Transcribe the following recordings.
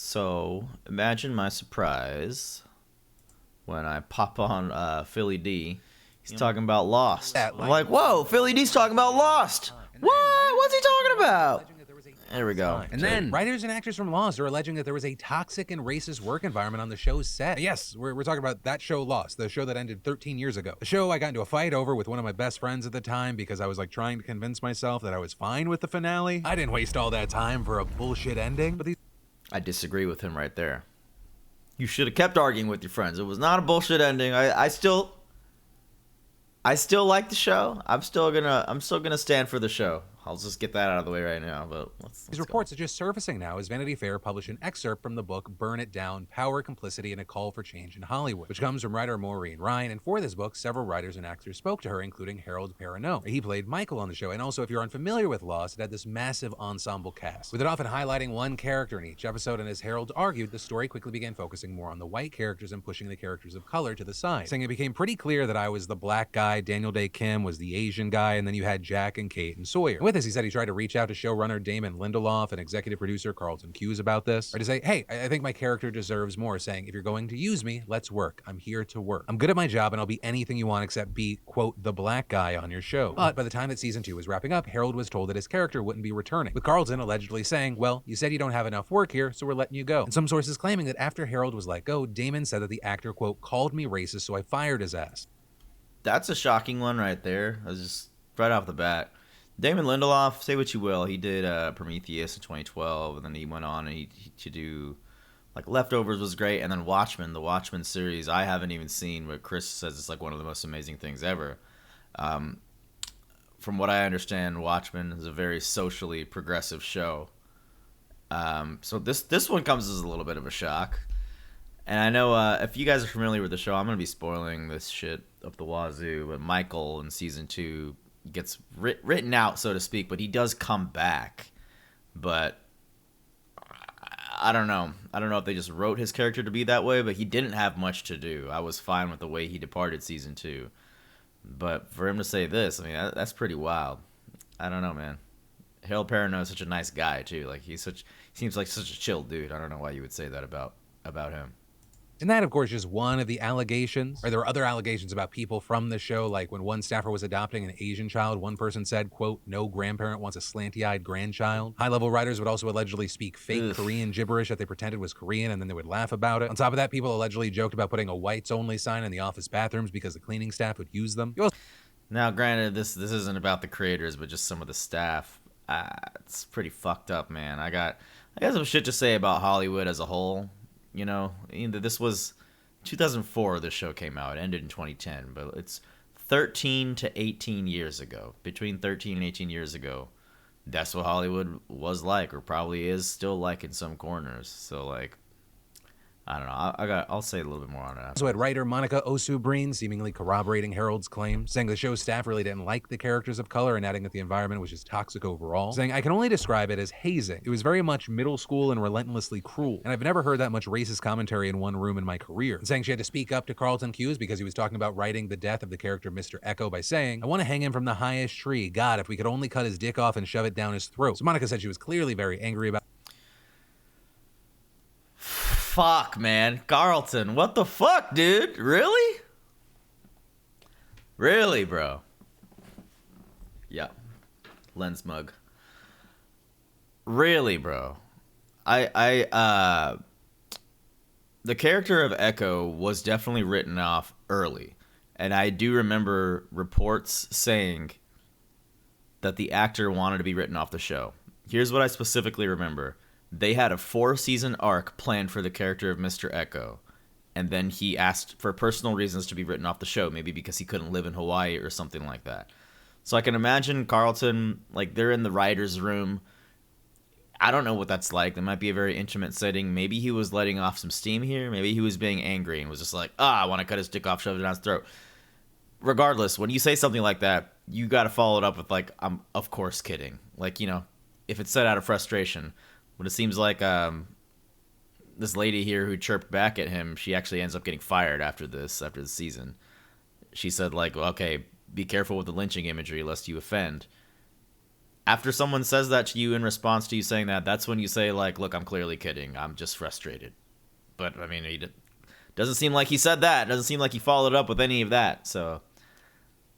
So imagine my surprise when I pop on Philly D. He's talking about Lost. I'm like, whoa, Philly D's talking about Lost. What? What's he talking about? There we go. And then writers and actors from Lost are alleging that there was a toxic and racist work environment on the show's set. Yes, we're talking about that show Lost, the show that ended 13 years ago. The show I got into a fight over with one of my best friends at the time because I was like trying to convince myself that I was fine with the finale. I didn't waste all that time for a bullshit ending, but I disagree with him right there. You should have kept arguing with your friends. It was not a bullshit ending. I still like the show. I'm still gonna stand for the show. I'll just get that out of the way right now. But these reports are just surfacing now as Vanity Fair published an excerpt from the book Burn It Down, Power, Complicity, and a Call for Change in Hollywood, which comes from writer Maureen Ryan. And for this book, several writers and actors spoke to her, including Harold Perrineau. He played Michael on the show. And also, if you're unfamiliar with Lost, it had this massive ensemble cast, with it often highlighting one character in each episode. And as Harold argued, the story quickly began focusing more on the white characters and pushing the characters of color to the side, saying it became pretty clear that I was the black guy, Daniel Day Kim was the Asian guy, and then you had Jack and Kate and Sawyer. And with this, he said he tried to reach out to showrunner Damon Lindelof and executive producer Carlton Cuse about this, or to say, hey, I think my character deserves more, saying, if you're going to use me, let's work. I'm here to work. I'm good at my job and I'll be anything you want except be, quote, the black guy on your show. But by the time that season 2 was wrapping up, Harold was told that his character wouldn't be returning, with Carlton allegedly saying, well, you said you don't have enough work here, so we're letting you go. And some sources claiming that after Harold was let go, Damon said that the actor, quote, called me racist, so I fired his ass. That's a shocking one right there. I was just right off the bat. Damon Lindelof, say what you will, he did Prometheus in 2012, and then he went on and he to do, like, Leftovers was great, and then Watchmen, the Watchmen series, I haven't even seen, but Chris says it's like one of the most amazing things ever. From what I understand, Watchmen is a very socially progressive show. So this one comes as a little bit of a shock. And I know if you guys are familiar with the show, I'm going to be spoiling this shit up the wazoo, but Michael in season 2 gets written out, so to speak, but he does come back. But I don't know if they just wrote his character to be that way, but he didn't have much to do. I was fine with the way he departed season 2, but for him to say this, I mean, that's pretty wild. I don't know, man. Harold Perrineau is such a nice guy too. Like he seems like such a chill dude. I don't know why you would say that about him. And that, of course, is one of the allegations. Or there were other allegations about people from the show, like when one staffer was adopting an Asian child, one person said, quote, no grandparent wants a slanty-eyed grandchild. High-level writers would also allegedly speak fake Korean gibberish that they pretended was Korean, and then they would laugh about it. On top of that, people allegedly joked about putting a whites-only sign in the office bathrooms because the cleaning staff would use them. Now, granted, this isn't about the creators, but just some of the staff. It's pretty fucked up, man. I got some shit to say about Hollywood as a whole. You know, this was 2004 this show came out. It ended in 2010, but it's 13 to 18 years ago. Between 13 and 18 years ago, that's what Hollywood was like, or probably is still like in some corners. So, like, I don't know. I'll say a little bit more on that. So had writer Monica Osu-Breen seemingly corroborating Harold's claim, saying the show's staff really didn't like the characters of color and adding that the environment was just toxic overall, saying, I can only describe it as hazing. It was very much middle school and relentlessly cruel, and I've never heard that much racist commentary in one room in my career. And saying she had to speak up to Carlton Cuse because he was talking about writing the death of the character Mr. Echo by saying, I want to hang him from the highest tree. God, if we could only cut his dick off and shove it down his throat. So Monica said she was clearly very angry about Fuck, man. Carlton, what the fuck, dude? Really? Really, bro? Yeah. Lens mug. Really, bro? The character of Echo was definitely written off early. And I do remember reports saying that the actor wanted to be written off the show. Here's what I specifically remember. They had a 4-season arc planned for the character of Mr. Echo, and then he asked for personal reasons to be written off the show, maybe because he couldn't live in Hawaii or something like that. So I can imagine Carlton, like, they're in the writer's room. I don't know what that's like. That might be a very intimate setting. Maybe he was letting off some steam here. Maybe he was being angry and was just like, I want to cut his dick off, shove it down his throat. Regardless, when you say something like that, you got to follow it up with, like, I'm of course kidding. Like, you know, if it's said out of frustration. But it seems like this lady here who chirped back at him, she actually ends up getting fired after the season. She said, like, well, okay, be careful with the lynching imagery lest you offend. after someone says that to you in response to you saying that, that's when you say like, look, I'm clearly kidding. I'm just frustrated. But I mean, doesn't seem like he said that. Doesn't seem like he followed up with any of that. So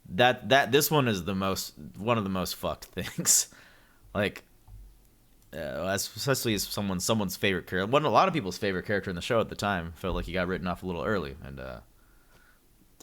this one is one of the most fucked things. Like, especially as someone's favorite character. A lot of people's favorite character in the show at the time. Felt like he got written off a little early, and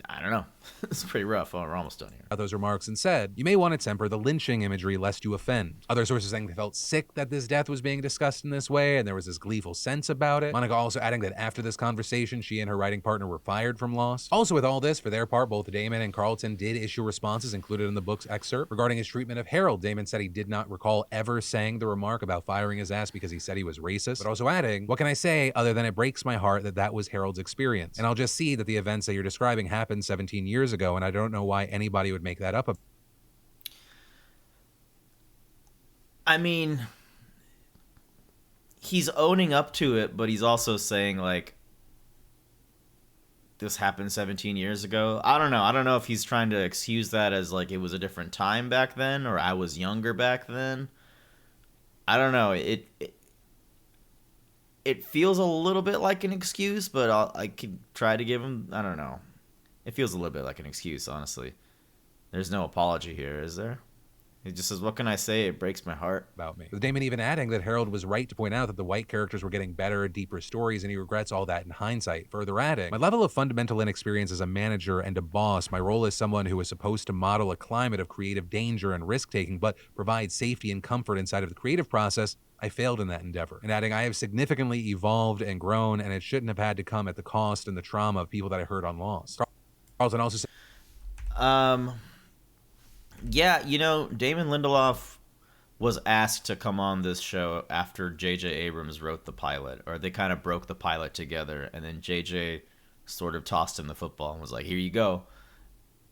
I don't know. It's pretty rough. Oh, we're almost done here. Those remarks and said, you may want to temper the lynching imagery lest you offend. Other sources saying they felt sick that this death was being discussed in this way, and there was this gleeful sense about it. Monica also adding that after this conversation, she and her writing partner were fired from Lost. Also with all this, for their part, both Damon and Carlton did issue responses included in the book's excerpt. Regarding his treatment of Harold, Damon said he did not recall ever saying the remark about firing his ass because he said he was racist, but also adding, what can I say other than it breaks my heart that that was Harold's experience? And I'll just see that the events that you're describing happened 17 years ago, and I don't know why anybody would make that up. I mean, he's owning up to it, but he's also saying like, this happened 17 years ago. I don't know. I don't know if he's trying to excuse that as like it was a different time back then, or I was younger back then. I don't know. It feels a little bit like an excuse, but I could try to give him. I don't know. It feels a little bit like an excuse, honestly. There's no apology here, is there? He just says, what can I say? It breaks my heart. About me. With Damon even adding that Harold was right to point out that the white characters were getting better, deeper stories, and he regrets all that in hindsight. Further adding, my level of fundamental inexperience as a manager and a boss, my role as someone who was supposed to model a climate of creative danger and risk-taking, but provide safety and comfort inside of the creative process, I failed in that endeavor. And adding, I have significantly evolved and grown, and it shouldn't have had to come at the cost and the trauma of people that I heard on Lost. Carlton also said, yeah, Damon Lindelof was asked to come on this show after J.J. Abrams wrote the pilot, or they kind of broke the pilot together, and then J.J. sort of tossed him the football and was like, here you go.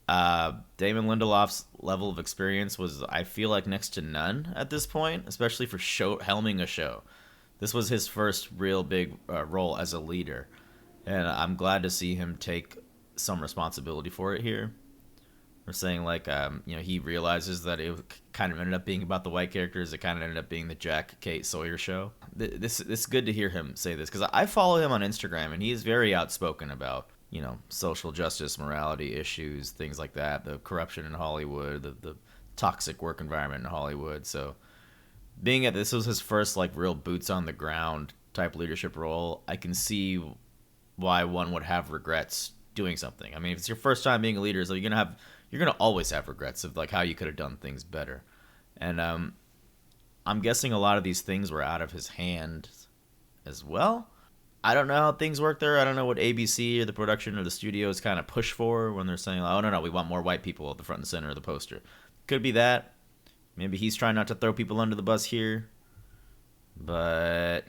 Damon Lindelof's level of experience was, I feel like, next to none at this point, especially for helming a show. This was his first real big role as a leader, and I'm glad to see him take some responsibility for it here. We're saying like, he realizes that it kind of ended up being about the white characters. It kind of ended up being the Jack Kate Sawyer show. This is good to hear him say this, because I follow him on Instagram and he is very outspoken about, social justice, morality issues, things like that, the corruption in Hollywood, the toxic work environment in Hollywood. So being this was his first like real boots on the ground type leadership role, I can see why one would have regrets doing something. I mean, if it's your first time being a leader, so you're gonna always have regrets of like how you could have done things better. And I'm guessing a lot of these things were out of his hand as well. I don't know how things work there. I don't know what ABC or the production or the studios kind of push for when they're saying, oh, no, we want more white people at the front and center of the poster. Could be that. Maybe he's trying not to throw people under the bus here. But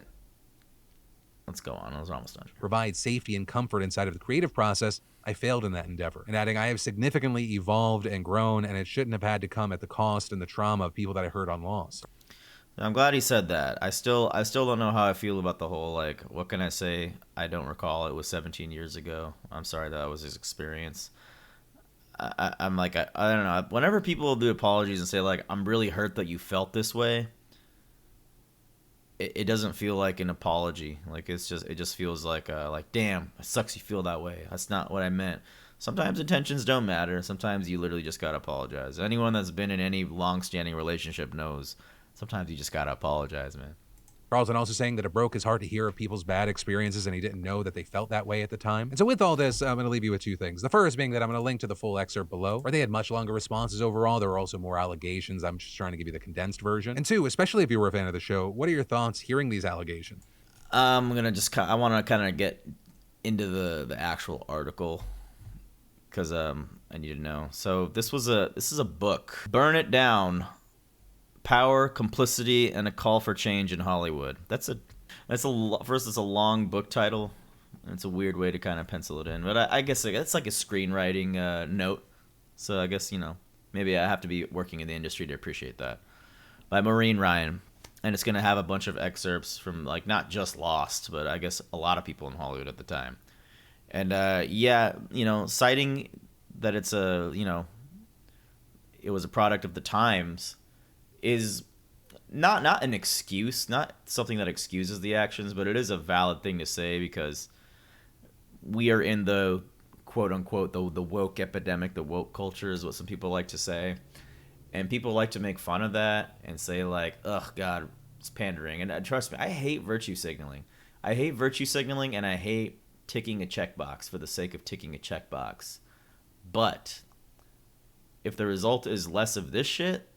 let's go on. Those are almost done. Provide safety and comfort inside of the creative process, I failed in that endeavor. And adding, I have significantly evolved and grown, and it shouldn't have had to come at the cost and the trauma of people that I heard on Lost. I'm glad he said that. I still don't know how I feel about the whole, like, what can I say? I don't recall. It was 17 years ago. I'm sorry that was his experience. I'm like, I don't know. Whenever people do apologies and say, like, I'm really hurt that you felt this way, it doesn't feel like an apology. Like, it just feels like damn, it sucks you feel that way. That's not what I meant. Sometimes intentions don't matter. Sometimes you literally just gotta apologize. Anyone that's been in any long-standing relationship knows sometimes you just gotta apologize, man. Carlton also saying that it broke his heart to hear of people's bad experiences and he didn't know that they felt that way at the time. And so with all this, I'm going to leave you with two things. The first being that I'm going to link to the full excerpt below, where they had much longer responses overall. There were also more allegations. I'm just trying to give you the condensed version. And two, especially if you were a fan of the show, what are your thoughts hearing these allegations? I want to kind of get into the actual article because I need to know. So this is a book. Burn It Down. Power, Complicity, and a Call for Change in Hollywood. First, it's a long book title. It's a weird way to kind of pencil it in, but I guess it's like a screenwriting note. So I guess maybe I have to be working in the industry to appreciate that. By Maureen Ryan, and it's gonna have a bunch of excerpts from like not just Lost, but I guess a lot of people in Hollywood at the time. And citing that it was a product of the times. is not an excuse, not something that excuses the actions, but it is a valid thing to say because we are in the quote unquote the woke epidemic. The woke culture is what some people like to say, and people like to make fun of that and say like, "Ugh, God, it's pandering." And trust me, I hate virtue signaling. I hate virtue signaling, and I hate ticking a checkbox for the sake of ticking a checkbox. But if the result is less of this shit,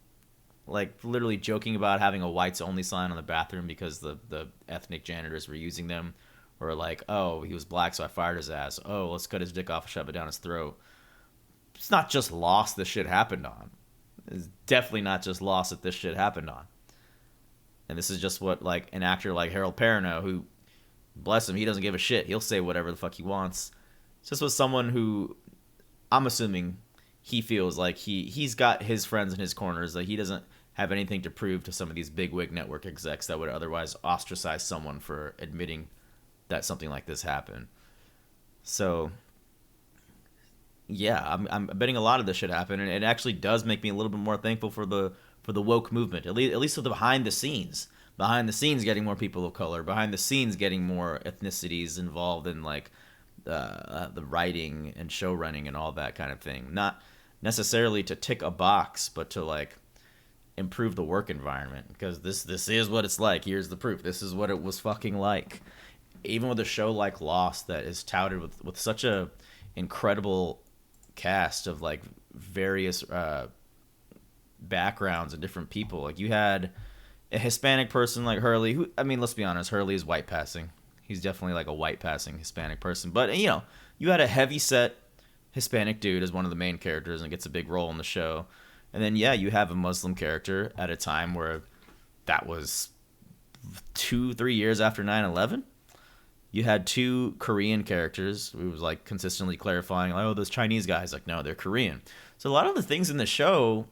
like literally joking about having a whites only sign on the bathroom because the ethnic janitors were using them, or like, oh, he was black so I fired his ass. Oh, let's cut his dick off and shove it down his throat. It's not just Lost this shit happened on. It's definitely not just Lost that this shit happened on. And this is just what like an actor like Harold Perrineau, who, bless him, he doesn't give a shit. He'll say whatever the fuck he wants. It's just with someone who I'm assuming he feels like he's got his friends in his corners, that he doesn't have anything to prove to some of these big wig network execs that would otherwise ostracize someone for admitting that something like this happened. So yeah, I'm betting a lot of this shit happened, and it actually does make me a little bit more thankful for the woke movement. At least for the behind the scenes getting more people of color, behind the scenes getting more ethnicities involved in like the writing and show running and all that kind of thing. Not necessarily to tick a box, but to like improve the work environment, because this is what it's like. Here's the proof. This is what it was fucking like. Even with a show like Lost that is touted with such a incredible cast of like various backgrounds and different people. Like you had a Hispanic person like Hurley, who, I mean, let's be honest, Hurley is white passing. He's definitely like a white passing Hispanic person. But you know, you had a heavy set Hispanic dude as one of the main characters and gets a big role in the show. And then yeah, you have a Muslim character at a time where that was 2-3 years after 9/11. You had two Korean characters who was like consistently clarifying, like, oh, those Chinese guys, like, no, they're Korean. So a lot of the things in the show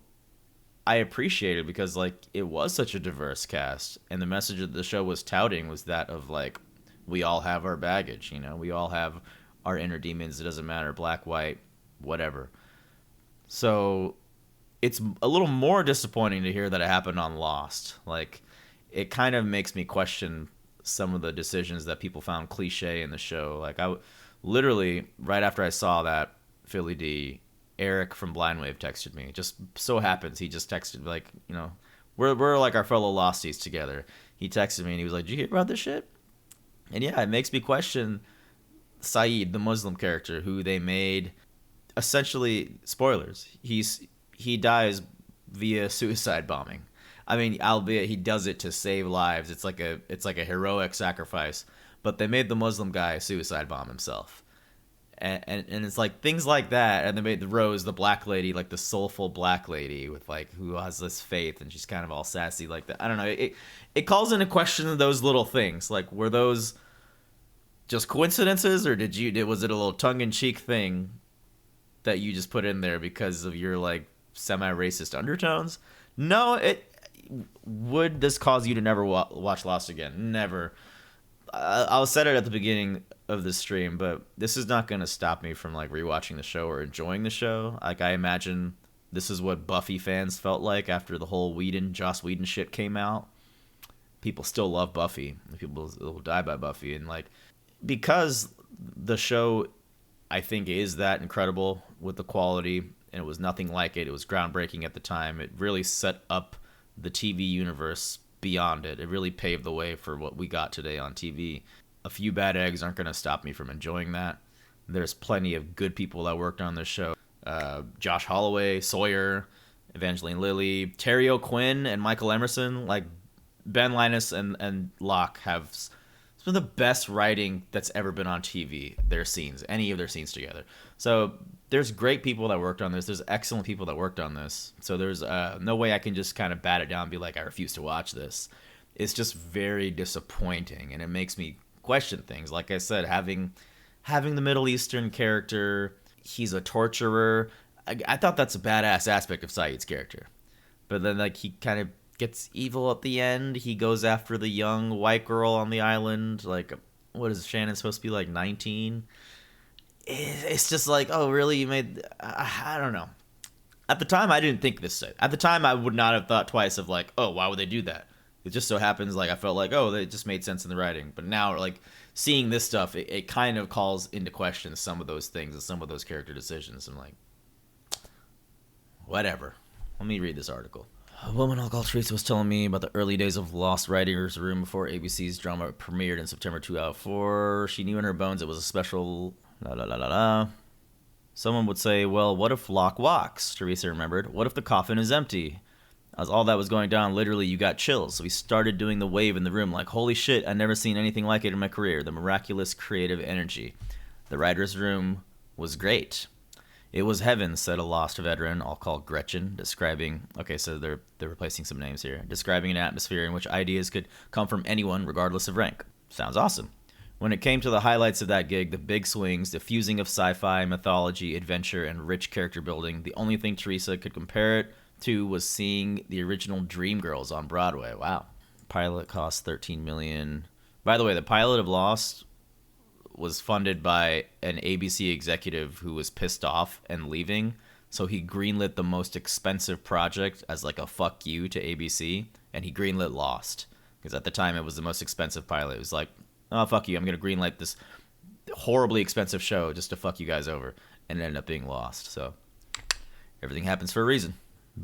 I appreciated because like it was such a diverse cast, and the message that the show was touting was that of like, we all have our baggage, you know, we all have our inner demons. It doesn't matter, black, white, whatever. So it's a little more disappointing to hear that it happened on Lost. Like, it kind of makes me question some of the decisions that people found cliche in the show. Like, literally right after I saw that Philly D, Eric from Blind Wave texted me. Just so happens he just texted like, you know, we're like our fellow Losties together. He texted me and he was like, "Did you hear about this shit?" And yeah, it makes me question Saeed, the Muslim character, who they made essentially, spoilers, he dies via suicide bombing. I mean, albeit he does it to save lives. It's like a heroic sacrifice. But they made the Muslim guy suicide bomb himself. And it's like things like that. And they made the Rose, the black lady, like the soulful black lady with like, who has this faith, and she's kind of all sassy like that. I don't know. It calls into question those little things. Like, were those just coincidences, or was it a little tongue in cheek thing that you just put in there because of your like semi-racist undertones? No, would this cause you to never watch Lost again? Never. I'll set it at the beginning of the stream, but this is not going to stop me from like rewatching the show or enjoying the show. Like, I imagine this is what Buffy fans felt like after the whole Joss Whedon shit came out. People still love Buffy. People will die by Buffy, and like, because the show, I think, is that incredible with the quality, and it was nothing like it. It was groundbreaking at the time. It really set up the TV universe beyond it. It really paved the way for what we got today on TV. A few bad eggs aren't going to stop me from enjoying that. There's plenty of good people that worked on this show. Josh Holloway, Sawyer, Evangeline Lilly, Terry O'Quinn, and Michael Emerson. Like, Ben Linus and Locke have some of the best writing that's ever been on TV. Any of their scenes together. So there's great people that worked on this. There's excellent people that worked on this. So there's no way I can just kind of bat it down and be like, I refuse to watch this. It's just very disappointing, and it makes me question things. Like I said, having the Middle Eastern character, he's a torturer. I thought that's a badass aspect of Saeed's character. But then like he kind of gets evil at the end. He goes after the young white girl on the island. Like, what is Shannon supposed to be, like 19? It's just like, oh, really? You made... I don't know. At the time, I didn't think this. At the time, I would not have thought twice of like, oh, why would they do that? It just so happens like I felt like, oh, it just made sense in the writing. But now, like seeing this stuff, it kind of calls into question some of those things and some of those character decisions. I'm like, whatever. Let me read this article. A woman I'll call Teresa was telling me about the early days of Lost Writers Room before ABC's drama premiered in September 2004. She knew in her bones it was a special. La la la la la. Someone would say, well, what if Locke walks? Teresa remembered. What if the coffin is empty? As all that was going down, literally, you got chills. So we started doing the wave in the room like, holy shit, I've never seen anything like it in my career. The miraculous creative energy. The writer's room was great. It was heaven, said a Lost veteran, I'll call Gretchen, describing... Okay, so they're replacing some names here. Describing an atmosphere in which ideas could come from anyone, regardless of rank. Sounds awesome. When it came to the highlights of that gig, the big swings, the fusing of sci-fi, mythology, adventure, and rich character building, the only thing Teresa could compare it to was seeing the original Dreamgirls on Broadway. Wow. Pilot cost $13 million. By the way, the pilot of Lost was funded by an ABC executive who was pissed off and leaving, so he greenlit the most expensive project as like a fuck you to ABC, and he greenlit Lost. Because at the time, it was the most expensive pilot. It was like, oh, fuck you, I'm going to greenlight this horribly expensive show just to fuck you guys over. And it ended up being Lost. So everything happens for a reason.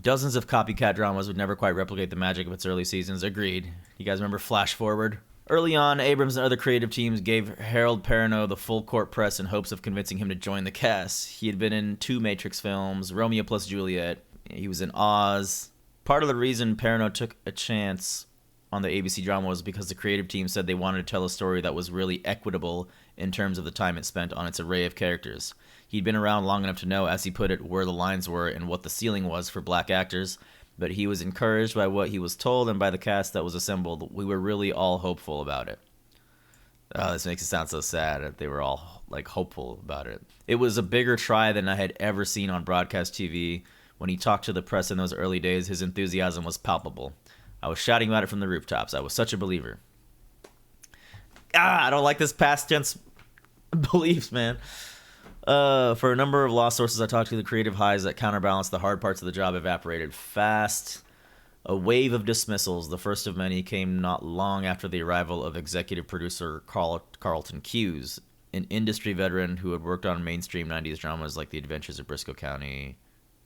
Dozens of copycat dramas would never quite replicate the magic of its early seasons. Agreed. You guys remember Flash Forward? Early on, Abrams and other creative teams gave Harold Perrineau the full court press in hopes of convincing him to join the cast. He had been in 2 Matrix films, Romeo plus Juliet. He was in Oz. Part of the reason Perrineau took a chance on the ABC drama was because the creative team said they wanted to tell a story that was really equitable in terms of the time it spent on its array of characters. He'd been around long enough to know, as he put it, where the lines were and what the ceiling was for black actors, but he was encouraged by what he was told and by the cast that was assembled. We were really all hopeful about it. Oh, this makes it sound so sad that they were all like hopeful about it. It was a bigger try than I had ever seen on broadcast TV. When he talked to the press in those early days, his enthusiasm was palpable. I was shouting about it from the rooftops. I was such a believer. I don't like this past tense beliefs, man. For a number of Lost sources I talked to, the creative highs that counterbalance the hard parts of the job evaporated fast. A wave of dismissals, the first of many, came not long after the arrival of executive producer Carlton Cuse, an industry veteran who had worked on mainstream 90s dramas like The Adventures of Briscoe County,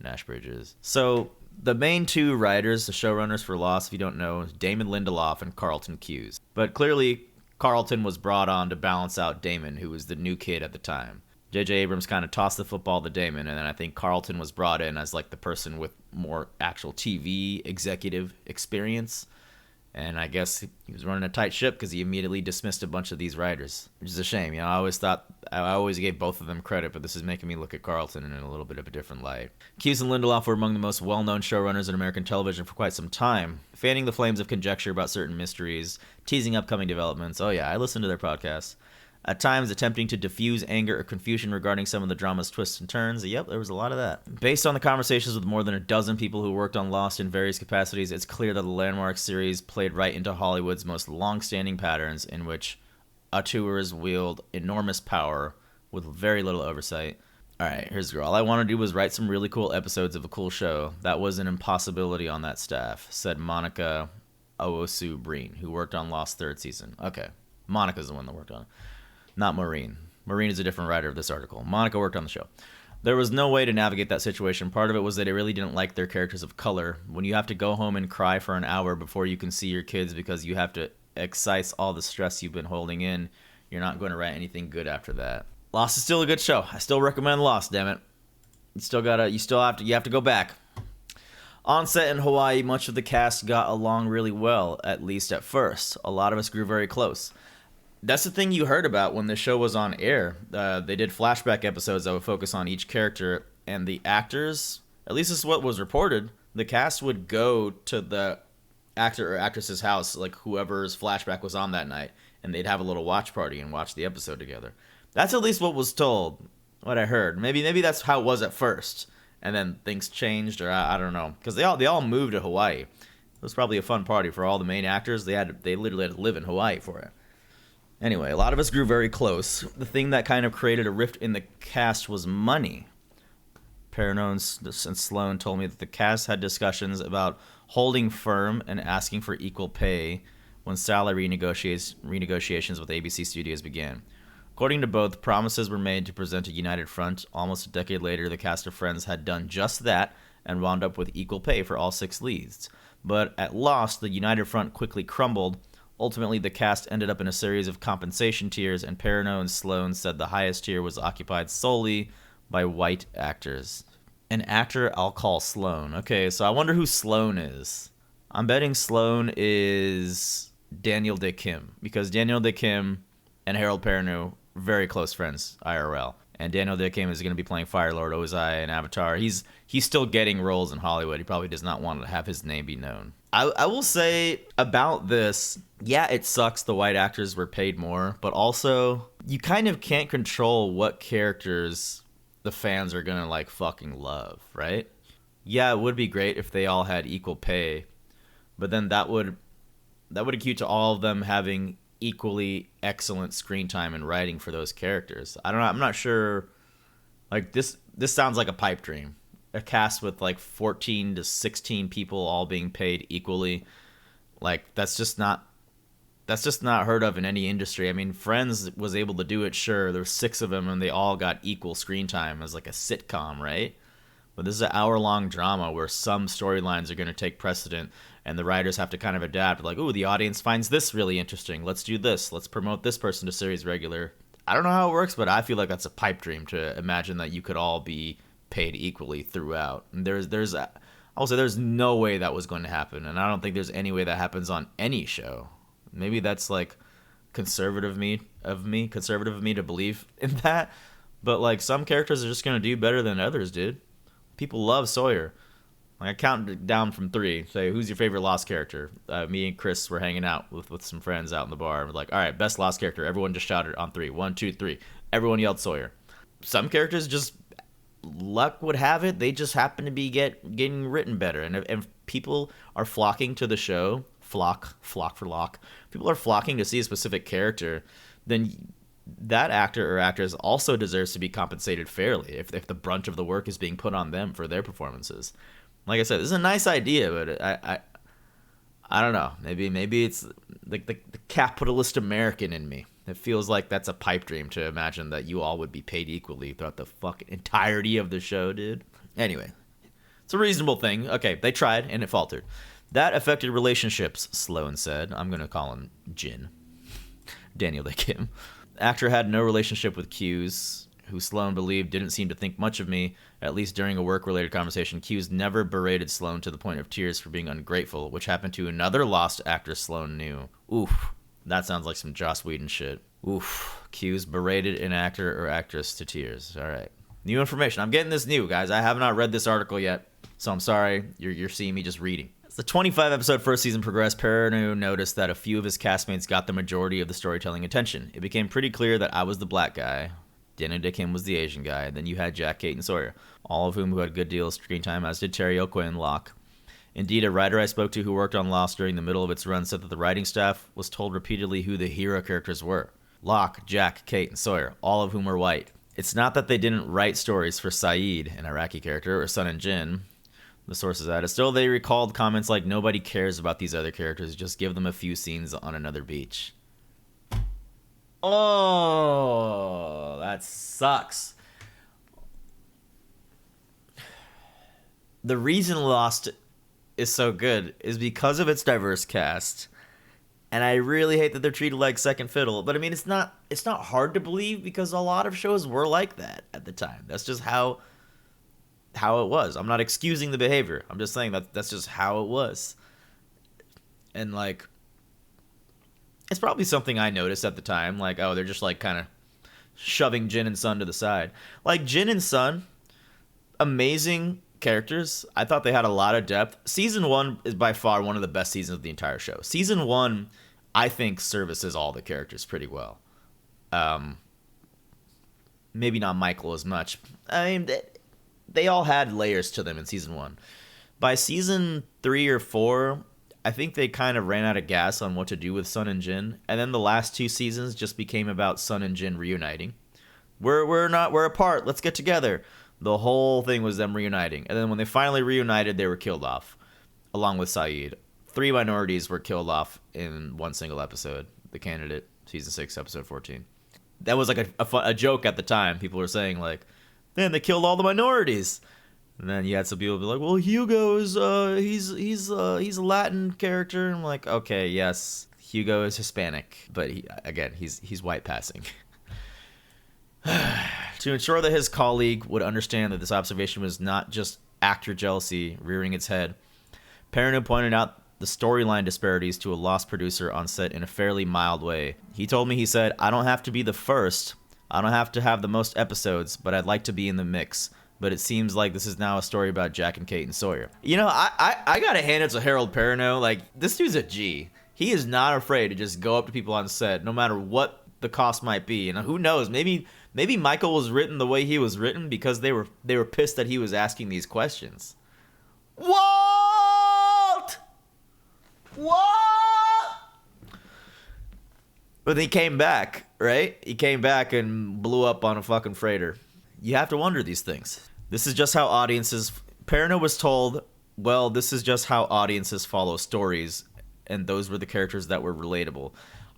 Nash Bridges. So the main 2 writers, the showrunners for Lost, if you don't know, Damon Lindelof and Carlton Cuse. But clearly, Carlton was brought on to balance out Damon, who was the new kid at the time. J.J. Abrams kind of tossed the football to Damon, and then I think Carlton was brought in as like the person with more actual TV executive experience. And I guess he was running a tight ship because he immediately dismissed a bunch of these writers, which is a shame. You know, I always gave both of them credit, but this is making me look at Carlton in a little bit of a different light. Cuse and Lindelof were among the most well-known showrunners in American television for quite some time, fanning the flames of conjecture about certain mysteries, teasing upcoming developments. Oh yeah, I listened to their podcasts. At times attempting to diffuse anger or confusion regarding some of the drama's twists and turns. Yep, there was a lot of that. Based on the conversations with more than a dozen people who worked on Lost in various capacities, it's clear that the landmark series played right into Hollywood's most long-standing patterns in which auteurs wield enormous power with very little oversight. Alright, here's the girl. All I want to do was write some really cool episodes of a cool show. That was an impossibility on that staff, said Monica Owosu-Breen, who worked on Lost 3rd season. Okay, Monica's the one that worked on it. Not Maureen. Maureen is a different writer of this article. Monica worked on the show. There was no way to navigate that situation. Part of it was that they really didn't like their characters of color. When you have to go home and cry for an hour before you can see your kids because you have to excise all the stress you've been holding in, you're not going to write anything good after that. Lost is still a good show. I still recommend Lost, damn it. You have to go back. On set in Hawaii, much of the cast got along really well, at least at first. A lot of us grew very close. That's the thing you heard about when the show was on air. They did flashback episodes that would focus on each character, and the actors, at least this is what was reported, the cast would go to the actor or actress's house, like whoever's flashback was on that night, and they'd have a little watch party and watch the episode together. That's at least what was told, what I heard. Maybe that's how it was at first, and then things changed, or I don't know, because they all moved to Hawaii. It was probably a fun party for all the main actors. They literally had to live in Hawaii for it. Anyway, a lot of us grew very close. The thing that kind of created a rift in the cast was money. Perrineau and Sloan told me that the cast had discussions about holding firm and asking for equal pay when salary renegotiations with ABC Studios began. According to both, promises were made to present a united front. Almost a decade later, the cast of Friends had done just that and wound up with equal pay for all 6 leads. But at Lost, the united front quickly crumbled. Ultimately, the cast ended up in a series of compensation tiers, and Perrineau and Sloan said the highest tier was occupied solely by white actors. An actor I'll call Sloan. Okay, so I wonder who Sloan is. I'm betting Sloan is Daniel Day Kim, because Daniel Day Kim and Harold Perrineau, very close friends, IRL. And Daniel Day Kim is going to be playing Firelord Ozai in Avatar. He's still getting roles in Hollywood. He probably does not want to have his name be known. I will say about this, yeah, it sucks the white actors were paid more, but also you kind of can't control what characters the fans are going to like fucking love, right? Yeah, it would be great if they all had equal pay, but then that would acute to all of them having equally excellent screen time and writing for those characters. I don't know. I'm not sure. Like this sounds like a pipe dream. A cast with like 14 to 16 people all being paid equally. Like that's just not heard of in any industry. I mean, Friends was able to do it. Sure, there were 6 of them and they all got equal screen time as like a sitcom, right? But this is an hour-long drama where some storylines are going to take precedent and the writers have to kind of adapt. Like, ooh, the audience finds this really interesting. Let's do this. Let's promote this person to series regular. I don't know how it works, but I feel like that's a pipe dream to imagine that you could all be paid equally throughout. And I'll say there's no way that was going to happen. And I don't think there's any way that happens on any show. Maybe that's like conservative of me to believe in that. But like some characters are just going to do better than others, dude. People love Sawyer. Like I count down from 3. Say, who's your favorite Lost character? Me and Chris were hanging out with some friends out in the bar. We're like, all right, best Lost character. Everyone just shouted on 3. 1, 2, 3. Everyone yelled Sawyer. Some characters just, luck would have it, they just happen to be getting written better. And if people are flocking to the show, flock for lock, people are flocking to see a specific character, then that actor or actress also deserves to be compensated fairly if the brunt of the work is being put on them for their performances. Like I said, this is a nice idea, but I don't know. Maybe it's like the capitalist American in me. It feels like that's a pipe dream to imagine that you all would be paid equally throughout the fucking entirety of the show, dude. Anyway, it's a reasonable thing. Okay, they tried and it faltered. That affected relationships, Sloan said. I'm going to call him Jin. Daniel Day Kim. Actor had no relationship with Hughes, who Sloan believed didn't seem to think much of me, at least during a work-related conversation. Hughes never berated Sloan to the point of tears for being ungrateful, which happened to another Lost actress Sloan knew. Oof, that sounds like some Joss Whedon shit. Oof, Hughes berated an actor or actress to tears. All right. New information. I'm getting this new, guys. I have not read this article yet, so I'm sorry. You're seeing me just reading. As the 25-episode first season progressed, Perrineau noticed that a few of his castmates got the majority of the storytelling attention. It became pretty clear that I was the black guy, Daniel Day Kim was the Asian guy, and then you had Jack, Kate, and Sawyer, all of whom who had good deal of screen time, as did Terry O'Quinn and Locke. Indeed, a writer I spoke to who worked on Lost during the middle of its run said that the writing staff was told repeatedly who the hero characters were. Locke, Jack, Kate, and Sawyer, all of whom were white. It's not that they didn't write stories for Saeed, an Iraqi character, or Sun and Jin. The sources added. Still, they recalled comments like, nobody cares about these other characters, just give them a few scenes on another beach. Oh, that sucks. The reason Lost is so good is because of its diverse cast. And I really hate that they're treated like second fiddle. But I mean, it's not hard to believe because a lot of shows were like that at the time. That's just how it was. I'm not excusing the behavior. I'm just saying that's just how it was. And like, it's probably something I noticed at the time. Like, oh, they're just like kind of shoving Jin and Sun to the side. Like Jin and Sun, amazing characters. I thought they had a lot of depth. Season 1 is by far one of the best seasons of the entire show. Season 1, I think, services all the characters pretty well. Maybe not Michael as much. I mean, they all had layers to them in season 1. By season 3 or 4, I think they kind of ran out of gas on what to do with Sun and Jin, and then the last 2 seasons just became about Sun and Jin reuniting. We're apart. Let's get together. The whole thing was them reuniting. And then when they finally reunited, they were killed off, along with Saeed. 3 minorities were killed off in one single episode. The Candidate, season 6, episode 14. That was like a joke at the time. People were saying like, "Man, they killed all the minorities." And then you had some people be like, "Well, Hugo is he's a Latin character." And I'm like, "Okay, yes, Hugo is Hispanic, but he's white passing." To ensure that his colleague would understand that this observation was not just actor jealousy rearing its head, Perrineau pointed out the storyline disparities to a Lost producer on set in a fairly mild way. He told me, he said, "I don't have to be the first. I don't have to have the most episodes, but I'd like to be in the mix. But it seems like this is now a story about Jack and Kate and Sawyer." You know, I gotta hand it to Harold Perrineau. Like, this dude's a G. He is not afraid to just go up to people on set, no matter what the cost might be. And who knows, maybe Michael was written the way he was written because they were pissed that he was asking these questions. What? But he came back, right? He came back and blew up on a fucking freighter. You have to wonder these things. This is just how audiences... Perrineau was told, well, this is just how audiences follow stories, and those were the characters that were relatable.